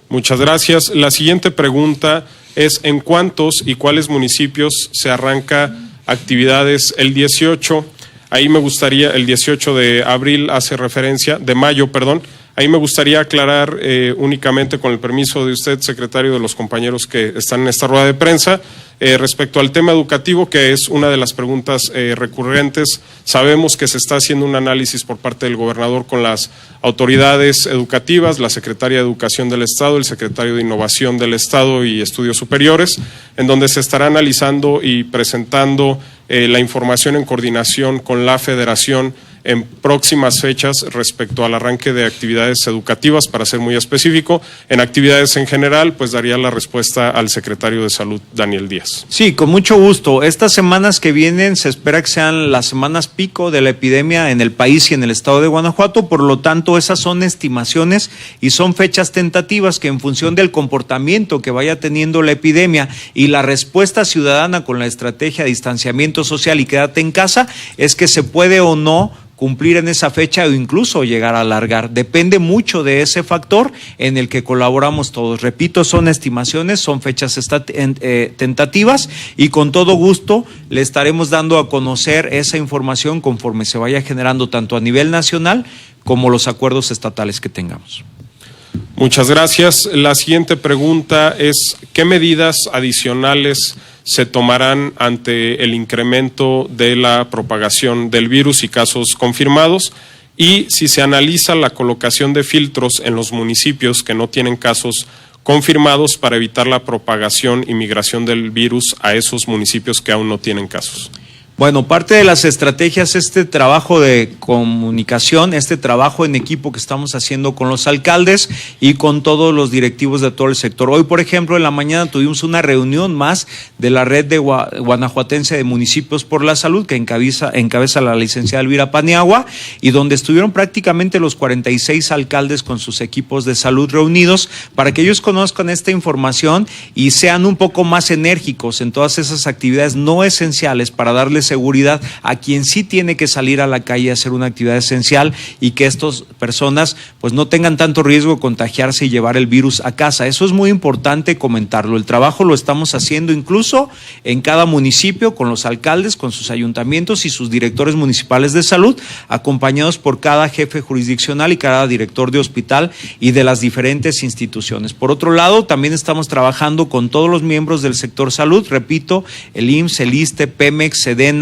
Muchas gracias. La siguiente pregunta es ¿en cuántos y cuáles municipios se arranca actividades el 18? Ahí me gustaría, el 18 de abril hace referencia, de mayo, perdón. Ahí me gustaría aclarar únicamente con el permiso de usted, secretario, de los compañeros que están en esta rueda de prensa, respecto al tema educativo, que es una de las preguntas recurrentes. Sabemos que se está haciendo un análisis por parte del gobernador con las autoridades educativas, la Secretaría de Educación del Estado, el Secretario de Innovación del Estado y Estudios Superiores, en donde se estará analizando y presentando la información en coordinación con la Federación en próximas fechas respecto al arranque de actividades educativas, para ser muy específico. En actividades en general, pues daría la respuesta al secretario de Salud, Daniel Díaz. Sí, con mucho gusto. Estas semanas que vienen se espera que sean las semanas pico de la epidemia en el país y en el estado de Guanajuato, por lo tanto esas son estimaciones y son fechas tentativas que en función del comportamiento que vaya teniendo la epidemia y la respuesta ciudadana con la estrategia de distanciamiento social y quédate en casa, es que se puede o no cumplir en esa fecha o incluso llegar a alargar. Depende mucho de ese factor en el que colaboramos todos. Repito, son estimaciones, son fechas tentativas y con todo gusto le estaremos dando a conocer esa información conforme se vaya generando tanto a nivel nacional como los acuerdos estatales que tengamos. Muchas gracias. La siguiente pregunta es, ¿qué medidas adicionales se tomarán ante el incremento de la propagación del virus y casos confirmados? Y si se analiza la colocación de filtros en los municipios que no tienen casos confirmados para evitar la propagación y migración del virus a esos municipios que aún no tienen casos. Bueno, parte de las estrategias, este trabajo de comunicación, este trabajo en equipo que estamos haciendo con los alcaldes y con todos los directivos de todo el sector. Hoy, por ejemplo, en la mañana tuvimos una reunión más de la red de guanajuatense de municipios por la salud que encabeza la licenciada Elvira Paniagua y donde estuvieron prácticamente los 46 alcaldes con sus equipos de salud reunidos para que ellos conozcan esta información y sean un poco más enérgicos en todas esas actividades no esenciales para darles seguridad a quien sí tiene que salir a la calle a hacer una actividad esencial y que estas personas pues no tengan tanto riesgo de contagiarse y llevar el virus a casa. Eso es muy importante comentarlo. El trabajo lo estamos haciendo incluso en cada municipio con los alcaldes, con sus ayuntamientos y sus directores municipales de salud, acompañados por cada jefe jurisdiccional y cada director de hospital y de las diferentes instituciones. Por otro lado, también estamos trabajando con todos los miembros del sector salud, repito, el IMSS, el ISSSTE, Pemex, SEDENA,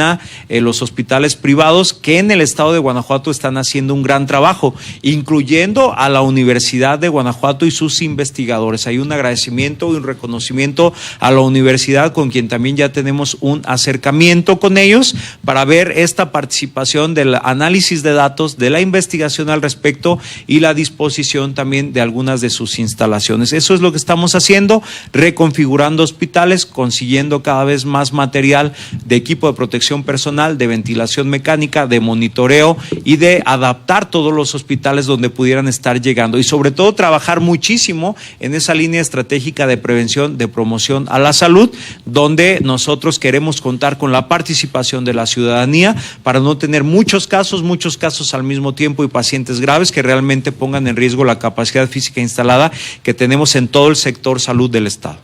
los hospitales privados que en el estado de Guanajuato están haciendo un gran trabajo, incluyendo a la Universidad de Guanajuato y sus investigadores. Hay un agradecimiento y un reconocimiento a la universidad con quien también ya tenemos un acercamiento con ellos para ver esta participación del análisis de datos, de la investigación al respecto y la disposición también de algunas de sus instalaciones. Eso es lo que estamos haciendo, reconfigurando hospitales, consiguiendo cada vez más material de equipo de protección personal, de ventilación mecánica, de monitoreo y de adaptar todos los hospitales donde pudieran estar llegando y sobre todo trabajar muchísimo en esa línea estratégica de prevención, de promoción a la salud, donde nosotros queremos contar con la participación de la ciudadanía para no tener muchos casos al mismo tiempo y pacientes graves que realmente pongan en riesgo la capacidad física instalada que tenemos en todo el sector salud del estado.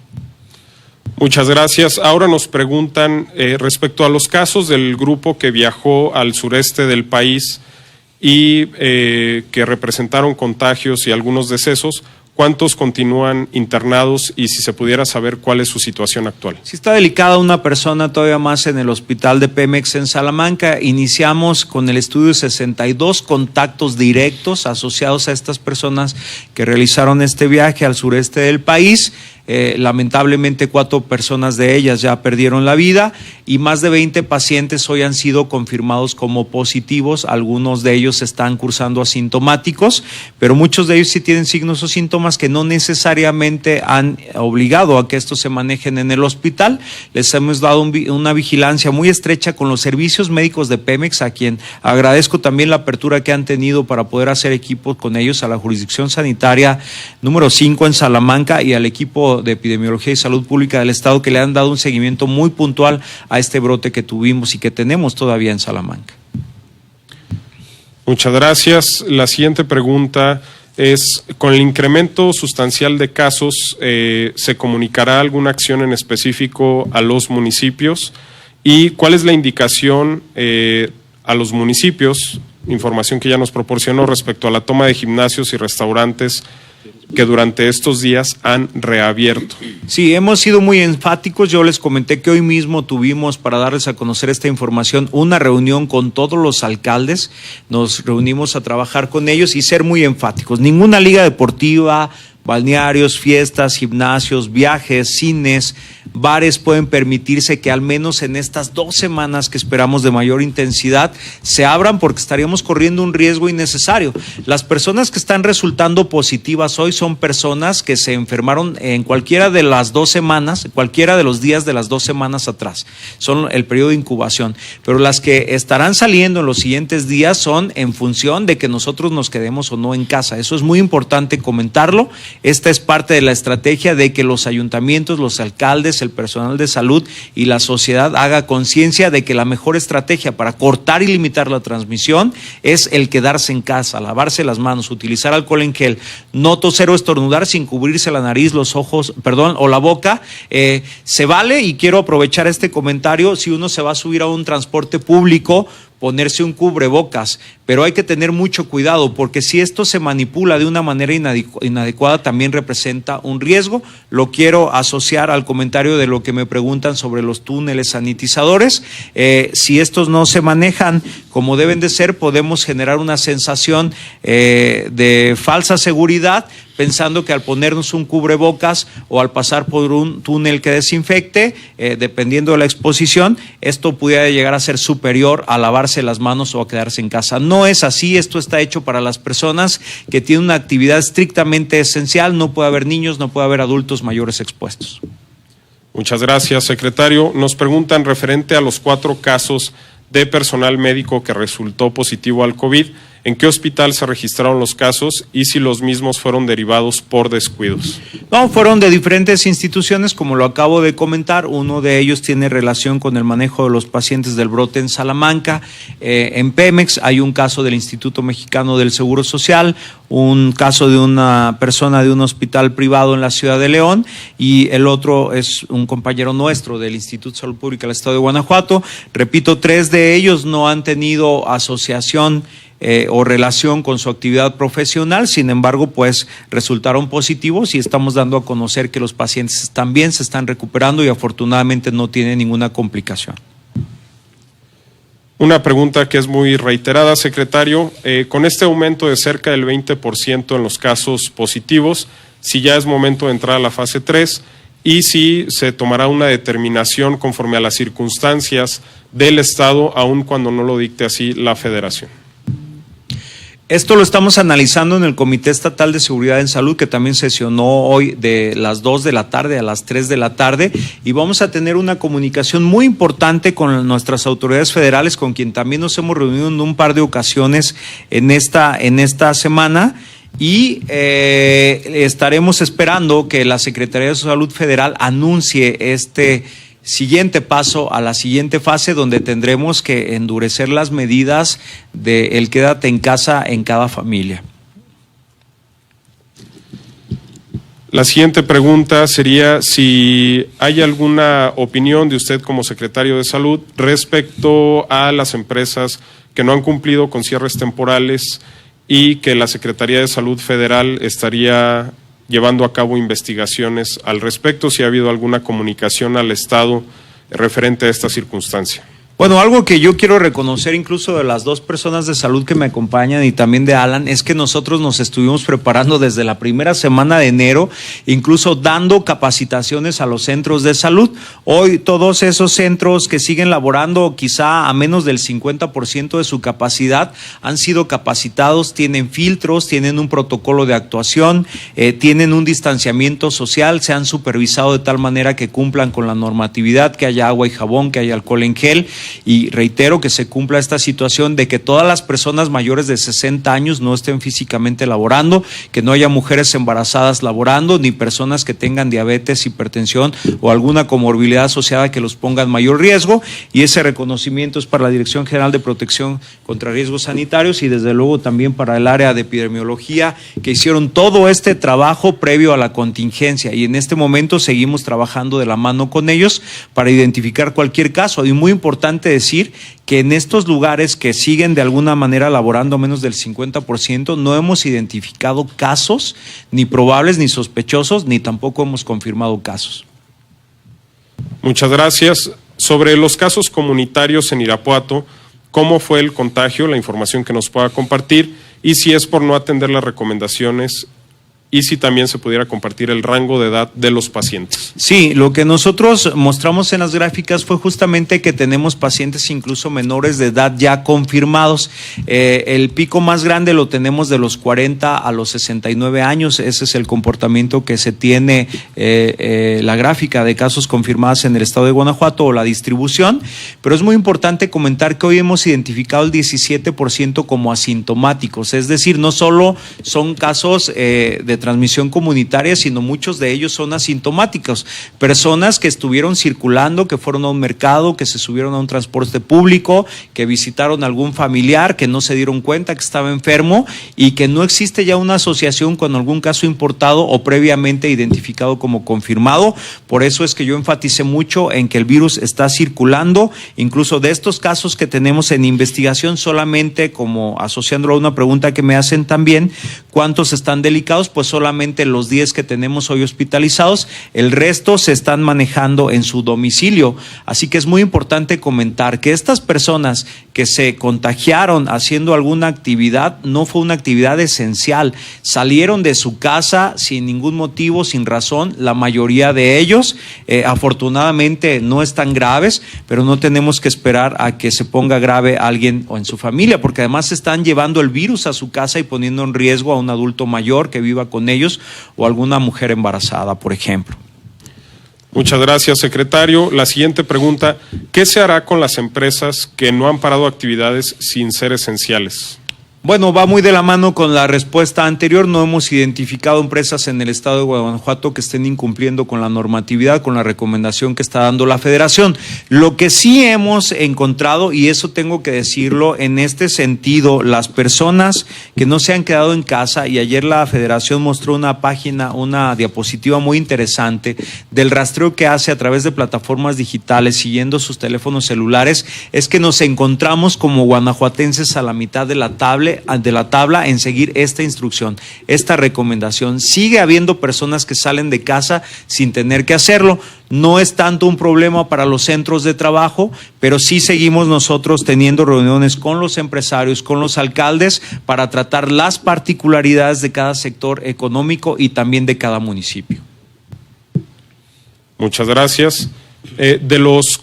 Muchas gracias. Ahora nos preguntan respecto a los casos del grupo que viajó al sureste del país y que representaron contagios y algunos decesos, ¿cuántos continúan internados y si se pudiera saber cuál es su situación actual? Sí está delicada una persona todavía más en el hospital de Pemex en Salamanca. Iniciamos con el estudio de 62 contactos directos asociados a estas personas que realizaron este viaje al sureste del país. Lamentablemente 4 personas de ellas ya perdieron la vida y más de 20 pacientes hoy han sido confirmados como positivos. Algunos de ellos están cursando asintomáticos, pero muchos de ellos sí tienen signos o síntomas que no necesariamente han obligado a que estos se manejen en el hospital. Les hemos dado una vigilancia muy estrecha con los servicios médicos de Pemex, a quien agradezco también la apertura que han tenido para poder hacer equipo con ellos, a la jurisdicción sanitaria número 5 en Salamanca y al equipo de Epidemiología y Salud Pública del Estado que le han dado un seguimiento muy puntual a este brote que tuvimos y que tenemos todavía en Salamanca. Muchas gracias. La siguiente pregunta es, con el incremento sustancial de casos, ¿se comunicará alguna acción en específico a los municipios? ¿Y cuál es la indicación a los municipios, información que ya nos proporcionó respecto a la toma de gimnasios y restaurantes que durante estos días han reabierto? Sí, hemos sido muy enfáticos. Yo les comenté que hoy mismo tuvimos, para darles a conocer esta información, una reunión con todos los alcaldes. Nos reunimos a trabajar con ellos y ser muy enfáticos. Ninguna liga deportiva, balnearios, fiestas, gimnasios, viajes, cines, bares pueden permitirse que al menos en estas 2 semanas que esperamos de mayor intensidad se abran, porque estaríamos corriendo un riesgo innecesario. Las personas que están resultando positivas hoy son personas que se enfermaron en cualquiera de las 2 semanas, cualquiera de los días de las 2 semanas atrás. Son el periodo de incubación. Pero las que estarán saliendo en los siguientes días son en función de que nosotros nos quedemos o no en casa. Eso es muy importante comentarlo. Esta es parte de la estrategia de que los ayuntamientos, los alcaldes, el personal de salud y la sociedad haga conciencia de que la mejor estrategia para cortar y limitar la transmisión es el quedarse en casa, lavarse las manos, utilizar alcohol en gel, no toser o estornudar sin cubrirse la nariz, los ojos, o la boca. Se vale, y quiero aprovechar este comentario, si uno se va a subir a un transporte público, ponerse un cubrebocas, pero hay que tener mucho cuidado, porque si esto se manipula de una manera inadecuada también representa un riesgo. Lo quiero asociar al comentario de lo que me preguntan sobre los túneles sanitizadores. Si estos no se manejan como deben de ser, podemos generar una sensación de falsa seguridad, pensando que al ponernos un cubrebocas o al pasar por un túnel que desinfecte, dependiendo de la exposición, esto pudiera llegar a ser superior a lavarse las manos o a quedarse en casa. No es así. Esto está hecho para las personas que tienen una actividad estrictamente esencial. No puede haber niños, no puede haber adultos mayores expuestos. Muchas gracias, secretario. Nos preguntan referente a los 4 casos de personal médico que resultó positivo al COVID. ¿En qué hospital se registraron los casos y si los mismos fueron derivados por descuidos? No, fueron de diferentes instituciones, como lo acabo de comentar. Uno de ellos tiene relación con el manejo de los pacientes del brote en Salamanca. En Pemex hay un caso del Instituto Mexicano del Seguro Social, un caso de una persona de un hospital privado en la ciudad de León, y el otro es un compañero nuestro del Instituto de Salud Pública del Estado de Guanajuato. Repito, 3 de ellos no han tenido asociación o relación con su actividad profesional, sin embargo, pues resultaron positivos y estamos dando a conocer que los pacientes también se están recuperando y afortunadamente no tienen ninguna complicación. Una pregunta que es muy reiterada, secretario. Con este aumento de cerca del 20% en los casos positivos, si ya es momento de entrar a la fase 3 y si se tomará una determinación conforme a las circunstancias del Estado, aun cuando no lo dicte así la Federación. Esto lo estamos analizando en el Comité Estatal de Seguridad en Salud, que también sesionó hoy de las 2 de la tarde a las 3 de la tarde, y vamos a tener una comunicación muy importante con nuestras autoridades federales, con quien también nos hemos reunido en un par de ocasiones en esta semana, y estaremos esperando que la Secretaría de Salud Federal anuncie este siguiente paso a la siguiente fase, donde tendremos que endurecer las medidas de el quédate en casa en cada familia. La siguiente pregunta sería si hay alguna opinión de usted como secretario de Salud respecto a las empresas que no han cumplido con cierres temporales y que la Secretaría de Salud Federal estaría llevando a cabo investigaciones al respecto, si ha habido alguna comunicación al Estado referente a esta circunstancia. Bueno, algo que yo quiero reconocer incluso de las 2 personas de salud que me acompañan y también de Alan, es que nosotros nos estuvimos preparando desde la primera semana de enero, incluso dando capacitaciones a los centros de salud. Hoy todos esos centros que siguen laborando quizá a menos del 50% de su capacidad han sido capacitados, tienen filtros, tienen un protocolo de actuación, tienen un distanciamiento social, se han supervisado de tal manera que cumplan con la normatividad, que haya agua y jabón, que haya alcohol en gel. Y reitero que se cumpla esta situación de que todas las personas mayores de 60 años no estén físicamente laborando, que no haya mujeres embarazadas laborando, ni personas que tengan diabetes, hipertensión o alguna comorbilidad asociada que los ponga en mayor riesgo, y ese reconocimiento es para la Dirección General de Protección contra Riesgos Sanitarios y desde luego también para el área de epidemiología, que hicieron todo este trabajo previo a la contingencia, y en este momento seguimos trabajando de la mano con ellos para identificar cualquier caso. Y muy importante decir que en estos lugares que siguen de alguna manera laborando menos del 50%, no hemos identificado casos ni probables ni sospechosos, ni tampoco hemos confirmado casos. Muchas gracias. Sobre los casos comunitarios en Irapuato, ¿cómo fue el contagio? La información que nos pueda compartir, y si es por no atender las recomendaciones y si también se pudiera compartir el rango de edad de los pacientes. Sí, lo que nosotros mostramos en las gráficas fue justamente que tenemos pacientes incluso menores de edad ya confirmados. El pico más grande lo tenemos de los 40 a los 69 años. Ese es el comportamiento que se tiene, la gráfica de casos confirmados en el estado de Guanajuato o la distribución. Pero es muy importante comentar que hoy hemos identificado el 17% como asintomáticos. Es decir, no solo son casos de transmisión comunitaria, sino muchos de ellos son asintomáticos. Personas que estuvieron circulando, que fueron a un mercado, que se subieron a un transporte público, que visitaron a algún familiar, que no se dieron cuenta que estaba enfermo y que no existe ya una asociación con algún caso importado o previamente identificado como confirmado. Por eso es que yo enfaticé mucho en que el virus está circulando. Incluso de estos casos que tenemos en investigación, solamente como asociándolo a una pregunta que me hacen también, ¿cuántos están delicados? Pues solamente los 10 que tenemos hoy hospitalizados, el resto se están manejando en su domicilio. Así que es muy importante comentar que estas personas que se contagiaron haciendo alguna actividad, no fue una actividad esencial, salieron de su casa sin ningún motivo, sin razón, la mayoría de ellos, afortunadamente no están graves, pero no tenemos que esperar a que se ponga grave alguien o en su familia, porque además están llevando el virus a su casa y poniendo en riesgo a un adulto mayor que viva con ellos o alguna mujer embarazada, por ejemplo. Muchas gracias, secretario. La siguiente pregunta, ¿qué se hará con las empresas que no han parado actividades sin ser esenciales? Bueno, va muy de la mano con la respuesta anterior. No hemos identificado empresas en el estado de Guanajuato que estén incumpliendo con la normatividad, con la recomendación que está dando la Federación. Lo que sí hemos encontrado, y eso tengo que decirlo, en este sentido, las personas que no se han quedado en casa, y ayer la Federación mostró una página, una diapositiva muy interesante del rastreo que hace a través de plataformas digitales, siguiendo sus teléfonos celulares, es que nos encontramos como guanajuatenses a la mitad de la tabla en seguir esta instrucción, esta recomendación. Sigue habiendo personas que salen de casa sin tener que hacerlo. No es tanto un problema para los centros de trabajo, pero sí seguimos nosotros teniendo reuniones con los empresarios, con los alcaldes, para tratar las particularidades de cada sector económico y también de cada municipio. Muchas gracias. De los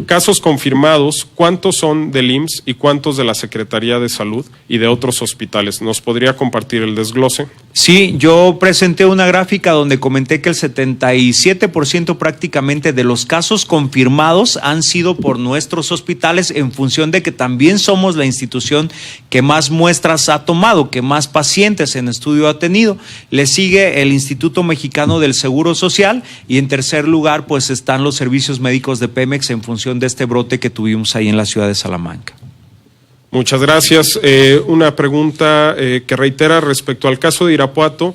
casos confirmados, ¿cuántos son del IMSS y cuántos de la Secretaría de Salud y de otros hospitales? ¿Nos podría compartir el desglose? Sí, yo presenté una gráfica donde comenté que el 77% prácticamente de los casos confirmados han sido por nuestros hospitales, en función de que también somos la institución que más muestras ha tomado, que más pacientes en estudio ha tenido. Le sigue el Instituto Mexicano del Seguro Social y en tercer lugar pues están los servicios médicos de Pemex en función de este brote que tuvimos ahí en la ciudad de Salamanca. Muchas gracias. Una pregunta que reitera respecto al caso de Irapuato.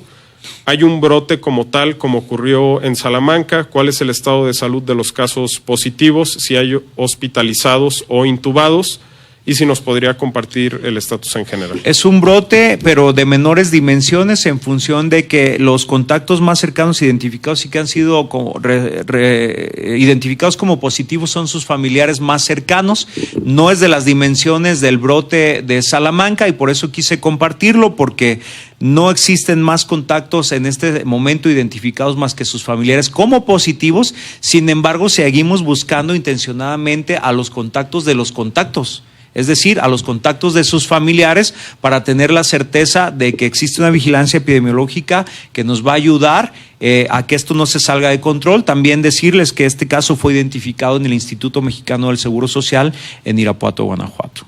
¿Hay un brote como tal, como ocurrió en Salamanca? ¿Cuál es el estado de salud de los casos positivos? Si hay hospitalizados o intubados. Y si nos podría compartir el estatus en general. Es un brote, pero de menores dimensiones, en función de que los contactos más cercanos identificados y que han sido identificados como positivos son sus familiares más cercanos. No es de las dimensiones del brote de Salamanca y por eso quise compartirlo, porque no existen más contactos en este momento identificados más que sus familiares como positivos. Sin embargo, seguimos buscando intencionadamente a los contactos de los contactos, es decir, a los contactos de sus familiares, para tener la certeza de que existe una vigilancia epidemiológica que nos va a ayudar a que esto no se salga de control. También decirles que este caso fue identificado en el Instituto Mexicano del Seguro Social en Irapuato, Guanajuato.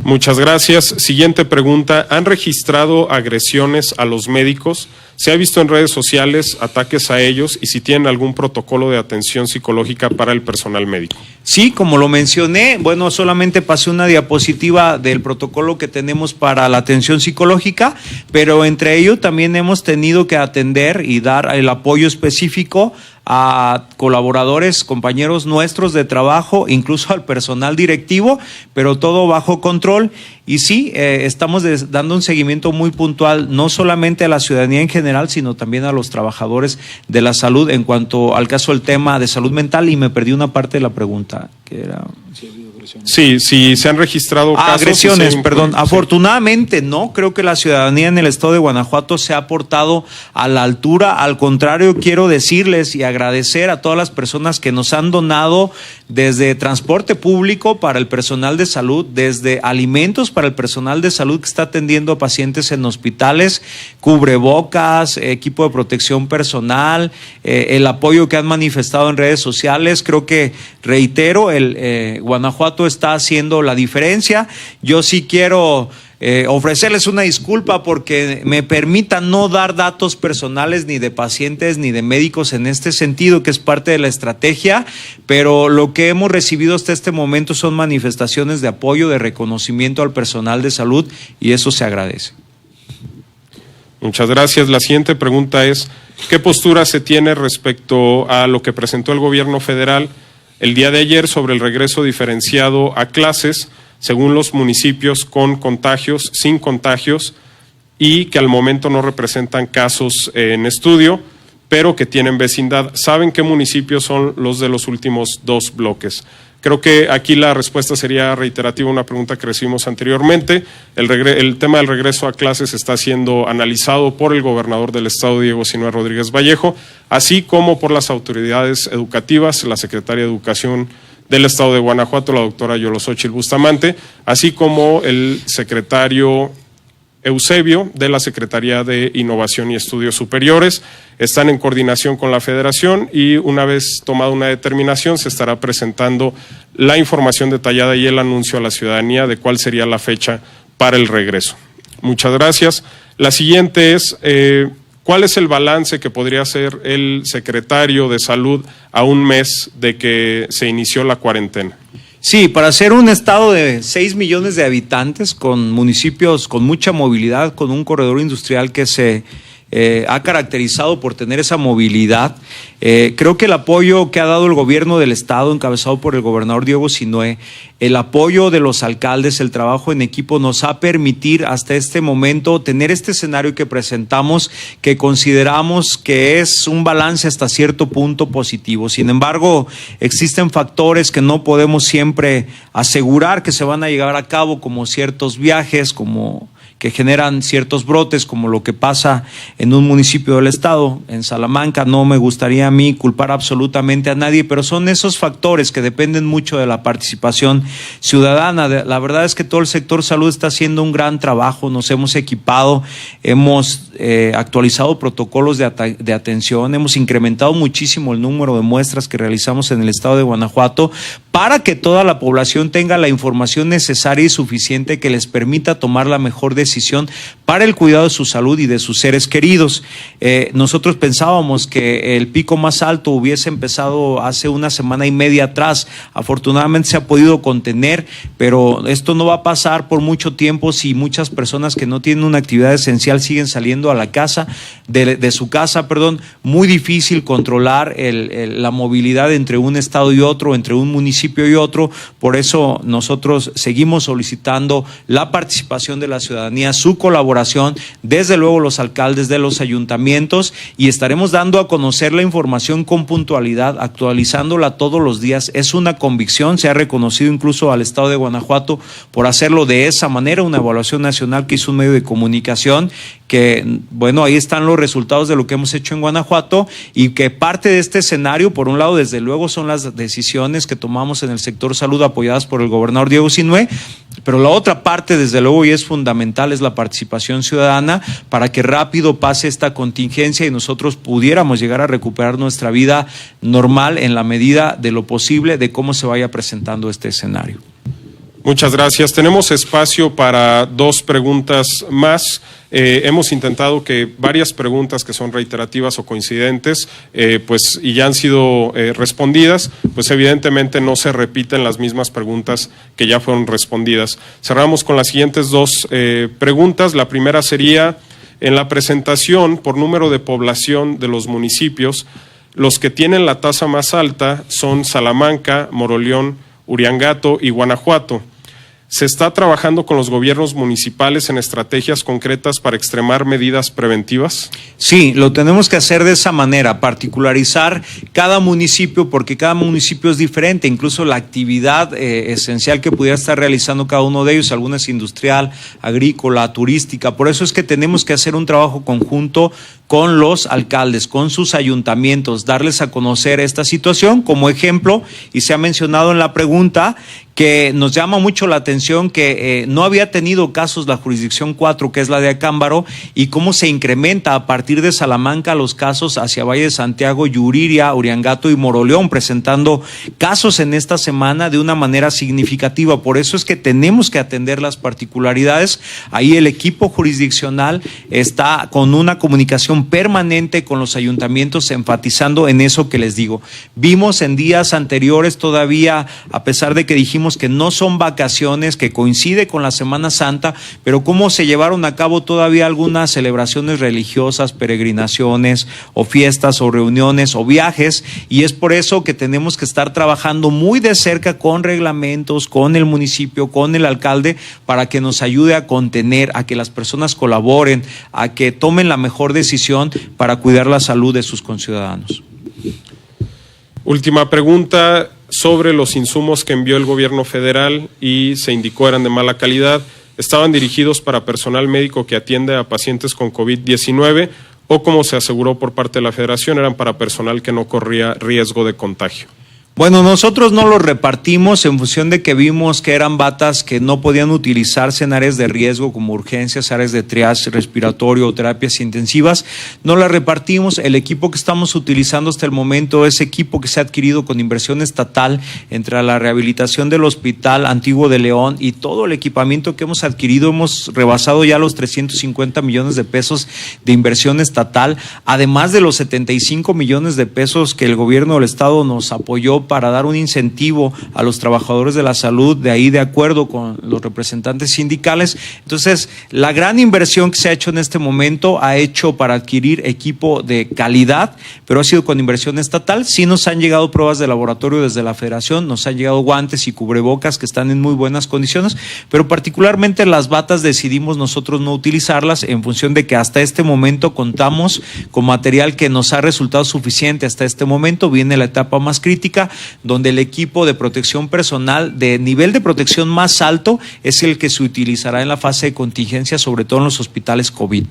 Muchas gracias. Siguiente pregunta. ¿Han registrado agresiones a los médicos? ¿Se ha visto en redes sociales ataques a ellos y si tienen algún protocolo de atención psicológica para el personal médico? Sí, como lo mencioné, bueno, solamente pasé una diapositiva del protocolo que tenemos para la atención psicológica, pero entre ello también hemos tenido que atender y dar el apoyo específico a colaboradores, compañeros nuestros de trabajo, incluso al personal directivo, pero todo bajo control. Y sí, estamos dando un seguimiento muy puntual, no solamente a la ciudadanía en general, sino también a los trabajadores de la salud en cuanto al caso del tema de salud mental. Y me perdí una parte de la pregunta, que era... Sí, sí, se han registrado casos. Agresiones, perdón. Sí. Afortunadamente no, creo que la ciudadanía en el estado de Guanajuato se ha portado a la altura. Al contrario, quiero decirles y agradecer a todas las personas que nos han donado desde transporte público para el personal de salud, desde alimentos para el personal de salud que está atendiendo a pacientes en hospitales, cubrebocas, equipo de protección personal, el apoyo que han manifestado en redes sociales. Creo que, reitero, Guanajuato está haciendo la diferencia. Yo sí quiero ofrecerles una disculpa porque me permitan no dar datos personales ni de pacientes ni de médicos en este sentido, que es parte de la estrategia, pero lo que hemos recibido hasta este momento son manifestaciones de apoyo, de reconocimiento al personal de salud, y eso se agradece. Muchas gracias. La siguiente pregunta es, ¿qué postura se tiene respecto a lo que presentó el gobierno federal el día de ayer sobre el regreso diferenciado a clases según los municipios con contagios, sin contagios, y que al momento no representan casos en estudio, pero que tienen vecindad? ¿Saben qué municipios son los de los últimos dos bloques? Creo que aquí la respuesta sería reiterativa a una pregunta que recibimos anteriormente. El tema del regreso a clases está siendo analizado por el gobernador del estado, Diego Sinúa Rodríguez Vallejo, así como por las autoridades educativas, la secretaria de Educación del estado de Guanajuato, la doctora Yolosóchitl Bustamante, así como el secretario Eusebio de la Secretaría de Innovación y Estudios Superiores. Están en coordinación con la Federación y una vez tomada una determinación se estará presentando la información detallada y el anuncio a la ciudadanía de cuál sería la fecha para el regreso. Muchas gracias. La siguiente es, ¿cuál es el balance que podría hacer el secretario de Salud a un mes de que se inició la cuarentena? Sí, para ser un estado de 6 millones de habitantes, con municipios con mucha movilidad, con un corredor industrial que se ha caracterizado por tener esa movilidad, creo que el apoyo que ha dado el gobierno del estado, encabezado por el gobernador Diego Sinúa, el apoyo de los alcaldes, el trabajo en equipo, nos ha permitido hasta este momento tener este escenario que presentamos, que consideramos que es un balance hasta cierto punto positivo. Sin embargo, existen factores que no podemos siempre asegurar que se van a llevar a cabo, como ciertos viajes, como que generan ciertos brotes, como lo que pasa en un municipio del estado, en Salamanca. No me gustaría a mí culpar absolutamente a nadie, pero son esos factores que dependen mucho de la participación ciudadana. La verdad es que todo el sector salud está haciendo un gran trabajo, nos hemos equipado, hemos actualizado protocolos de atención, hemos incrementado muchísimo el número de muestras que realizamos en el estado de Guanajuato para que toda la población tenga la información necesaria y suficiente que les permita tomar la mejor decisión para el cuidado de su salud y de sus seres queridos. Nosotros pensábamos que el pico más alto hubiese empezado hace una semana y media atrás. Afortunadamente se ha podido contener, pero esto no va a pasar por mucho tiempo si muchas personas que no tienen una actividad esencial siguen saliendo a la casa, de su casa, perdón. Muy difícil controlar la movilidad entre un estado y otro, entre un municipio y otro. Por eso nosotros seguimos solicitando la participación de la ciudadanía, su colaboración, desde luego los alcaldes de los ayuntamientos, y estaremos dando a conocer la información con puntualidad, actualizándola todos los días. Es una convicción, se ha reconocido incluso al estado de Guanajuato por hacerlo de esa manera, una evaluación nacional que hizo un medio de comunicación, que bueno, ahí están los resultados de lo que hemos hecho en Guanajuato, y que parte de este escenario, por un lado, desde luego son las decisiones que tomamos en el sector salud apoyadas por el gobernador Diego Sinúa, pero la otra parte, desde luego, y es fundamental, es la participación ciudadana para que rápido pase esta contingencia y nosotros pudiéramos llegar a recuperar nuestra vida normal en la medida de lo posible, de cómo se vaya presentando este escenario. Muchas gracias. Tenemos espacio para dos preguntas más. Hemos intentado que varias preguntas que son reiterativas o coincidentes, y ya han sido respondidas, pues evidentemente no se repiten las mismas preguntas que ya fueron respondidas. Cerramos con las siguientes dos preguntas. La primera sería, en la presentación por número de población de los municipios, los que tienen la tasa más alta son Salamanca, Moroleón, Uriangato y Guanajuato. ¿Se está trabajando con los gobiernos municipales en estrategias concretas para extremar medidas preventivas? Sí, lo tenemos que hacer de esa manera, particularizar cada municipio, porque cada municipio es diferente, incluso la actividad esencial que pudiera estar realizando cada uno de ellos, alguna es industrial, agrícola, turística. Por eso es que tenemos que hacer un trabajo conjunto con los alcaldes, con sus ayuntamientos, darles a conocer esta situación como ejemplo, y se ha mencionado en la pregunta que nos llama mucho la atención que no había tenido casos la jurisdicción 4, que es la de Acámbaro, y cómo se incrementa a partir de Salamanca los casos hacia Valle de Santiago, Yuriria, Uriangato y Moroleón, presentando casos en esta semana de una manera significativa. Por eso es que tenemos que atender las particularidades. Ahí el equipo jurisdiccional está con una comunicación permanente con los ayuntamientos, enfatizando en eso que les digo. Vimos en días anteriores todavía, a pesar de que dijimos que no son vacaciones, que coincide con la Semana Santa, pero cómo se llevaron a cabo todavía algunas celebraciones religiosas, peregrinaciones o fiestas o reuniones o viajes, y es por eso que tenemos que estar trabajando muy de cerca con reglamentos, con el municipio, con el alcalde, para que nos ayude a contener, a que las personas colaboren, a que tomen la mejor decisión para cuidar la salud de sus conciudadanos. Última pregunta sobre los insumos que envió el gobierno federal y se indicó eran de mala calidad. ¿Estaban dirigidos para personal médico que atiende a pacientes con COVID-19 o, como se aseguró por parte de la Federación, eran para personal que no corría riesgo de contagio? Bueno, nosotros no los repartimos en función de que vimos que eran batas que no podían utilizarse en áreas de riesgo como urgencias, áreas de triage respiratorio o terapias intensivas. No las repartimos. El equipo que estamos utilizando hasta el momento es equipo que se ha adquirido con inversión estatal entre la rehabilitación del Hospital Antiguo de León y todo el equipamiento que hemos adquirido. Hemos rebasado ya los 350 millones de pesos de inversión estatal, además de los 75 millones de pesos que el gobierno del estado nos apoyó para dar un incentivo a los trabajadores de la salud, de ahí de acuerdo con los representantes sindicales. Entonces, la gran inversión que se ha hecho en este momento ha hecho para adquirir equipo de calidad, pero ha sido con inversión estatal. Sí nos han llegado pruebas de laboratorio desde la Federación, nos han llegado guantes y cubrebocas que están en muy buenas condiciones, pero particularmente las batas decidimos nosotros no utilizarlas en función de que hasta este momento contamos con material que nos ha resultado suficiente. Hasta este momento viene la etapa más crítica, donde el equipo de protección personal de nivel de protección más alto es el que se utilizará en la fase de contingencia, sobre todo en los hospitales COVID.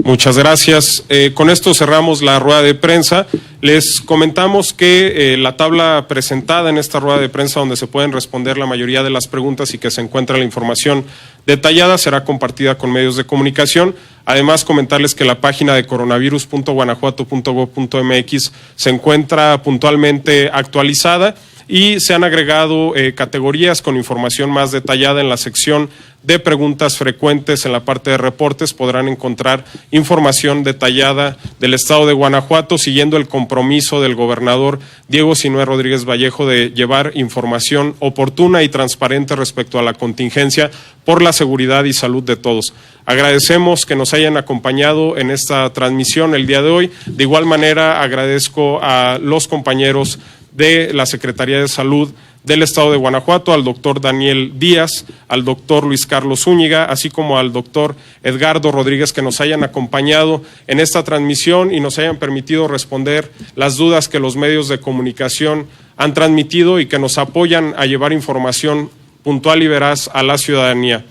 Muchas gracias. Con esto cerramos la rueda de prensa. Les comentamos que la tabla presentada en esta rueda de prensa, donde se pueden responder la mayoría de las preguntas y que se encuentra la información detallada, será compartida con medios de comunicación. Además, comentarles que la página de coronavirus.guanajuato.gov.mx se encuentra puntualmente actualizada y se han agregado categorías con información más detallada en la sección de preguntas frecuentes. En la parte de reportes podrán encontrar información detallada del estado de Guanajuato, siguiendo el compromiso del gobernador Diego Sinue Rodríguez Vallejo de llevar información oportuna y transparente respecto a la contingencia por la seguridad y salud de todos. Agradecemos que nos hayan acompañado en esta transmisión el día de hoy. De igual manera, agradezco a los compañeros de la Secretaría de Salud del Estado de Guanajuato, al doctor Daniel Díaz, al doctor Luis Carlos Zúñiga, así como al doctor Edgardo Rodríguez, que nos hayan acompañado en esta transmisión y nos hayan permitido responder las dudas que los medios de comunicación han transmitido y que nos apoyan a llevar información puntual y veraz a la ciudadanía.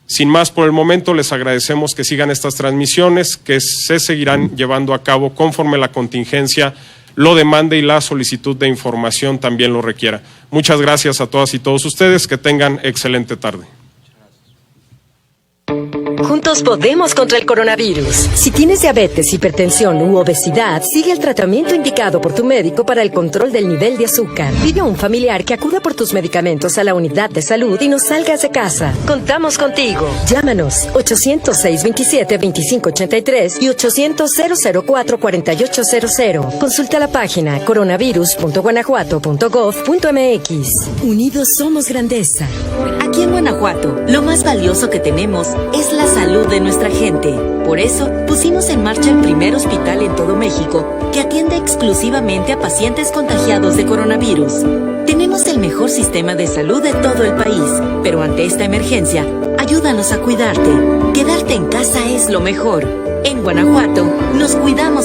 Sin más por el momento, les agradecemos que sigan estas transmisiones, que se seguirán llevando a cabo conforme la contingencia lo demande y la solicitud de información también lo requiera. Muchas gracias a todas y todos ustedes, que tengan excelente tarde. Juntos podemos contra el coronavirus. Si tienes diabetes, hipertensión u obesidad, sigue el tratamiento indicado por tu médico para el control del nivel de azúcar. Pide a un familiar que acuda por tus medicamentos a la unidad de salud y no salgas de casa. Contamos contigo. Llámanos 800-627-2583 y 800-004-4800. Consulta la página coronavirus.guanajuato.gov.mx. Unidos somos grandeza. Aquí en Guanajuato, lo más valioso que tenemos es la salud de nuestra gente. Por eso, pusimos en marcha el primer hospital en todo México que atiende exclusivamente a pacientes contagiados de coronavirus. Tenemos el mejor sistema de salud de todo el país, pero ante esta emergencia, ayúdanos a cuidarte. Quedarte en casa es lo mejor. En Guanajuato, nos cuidamos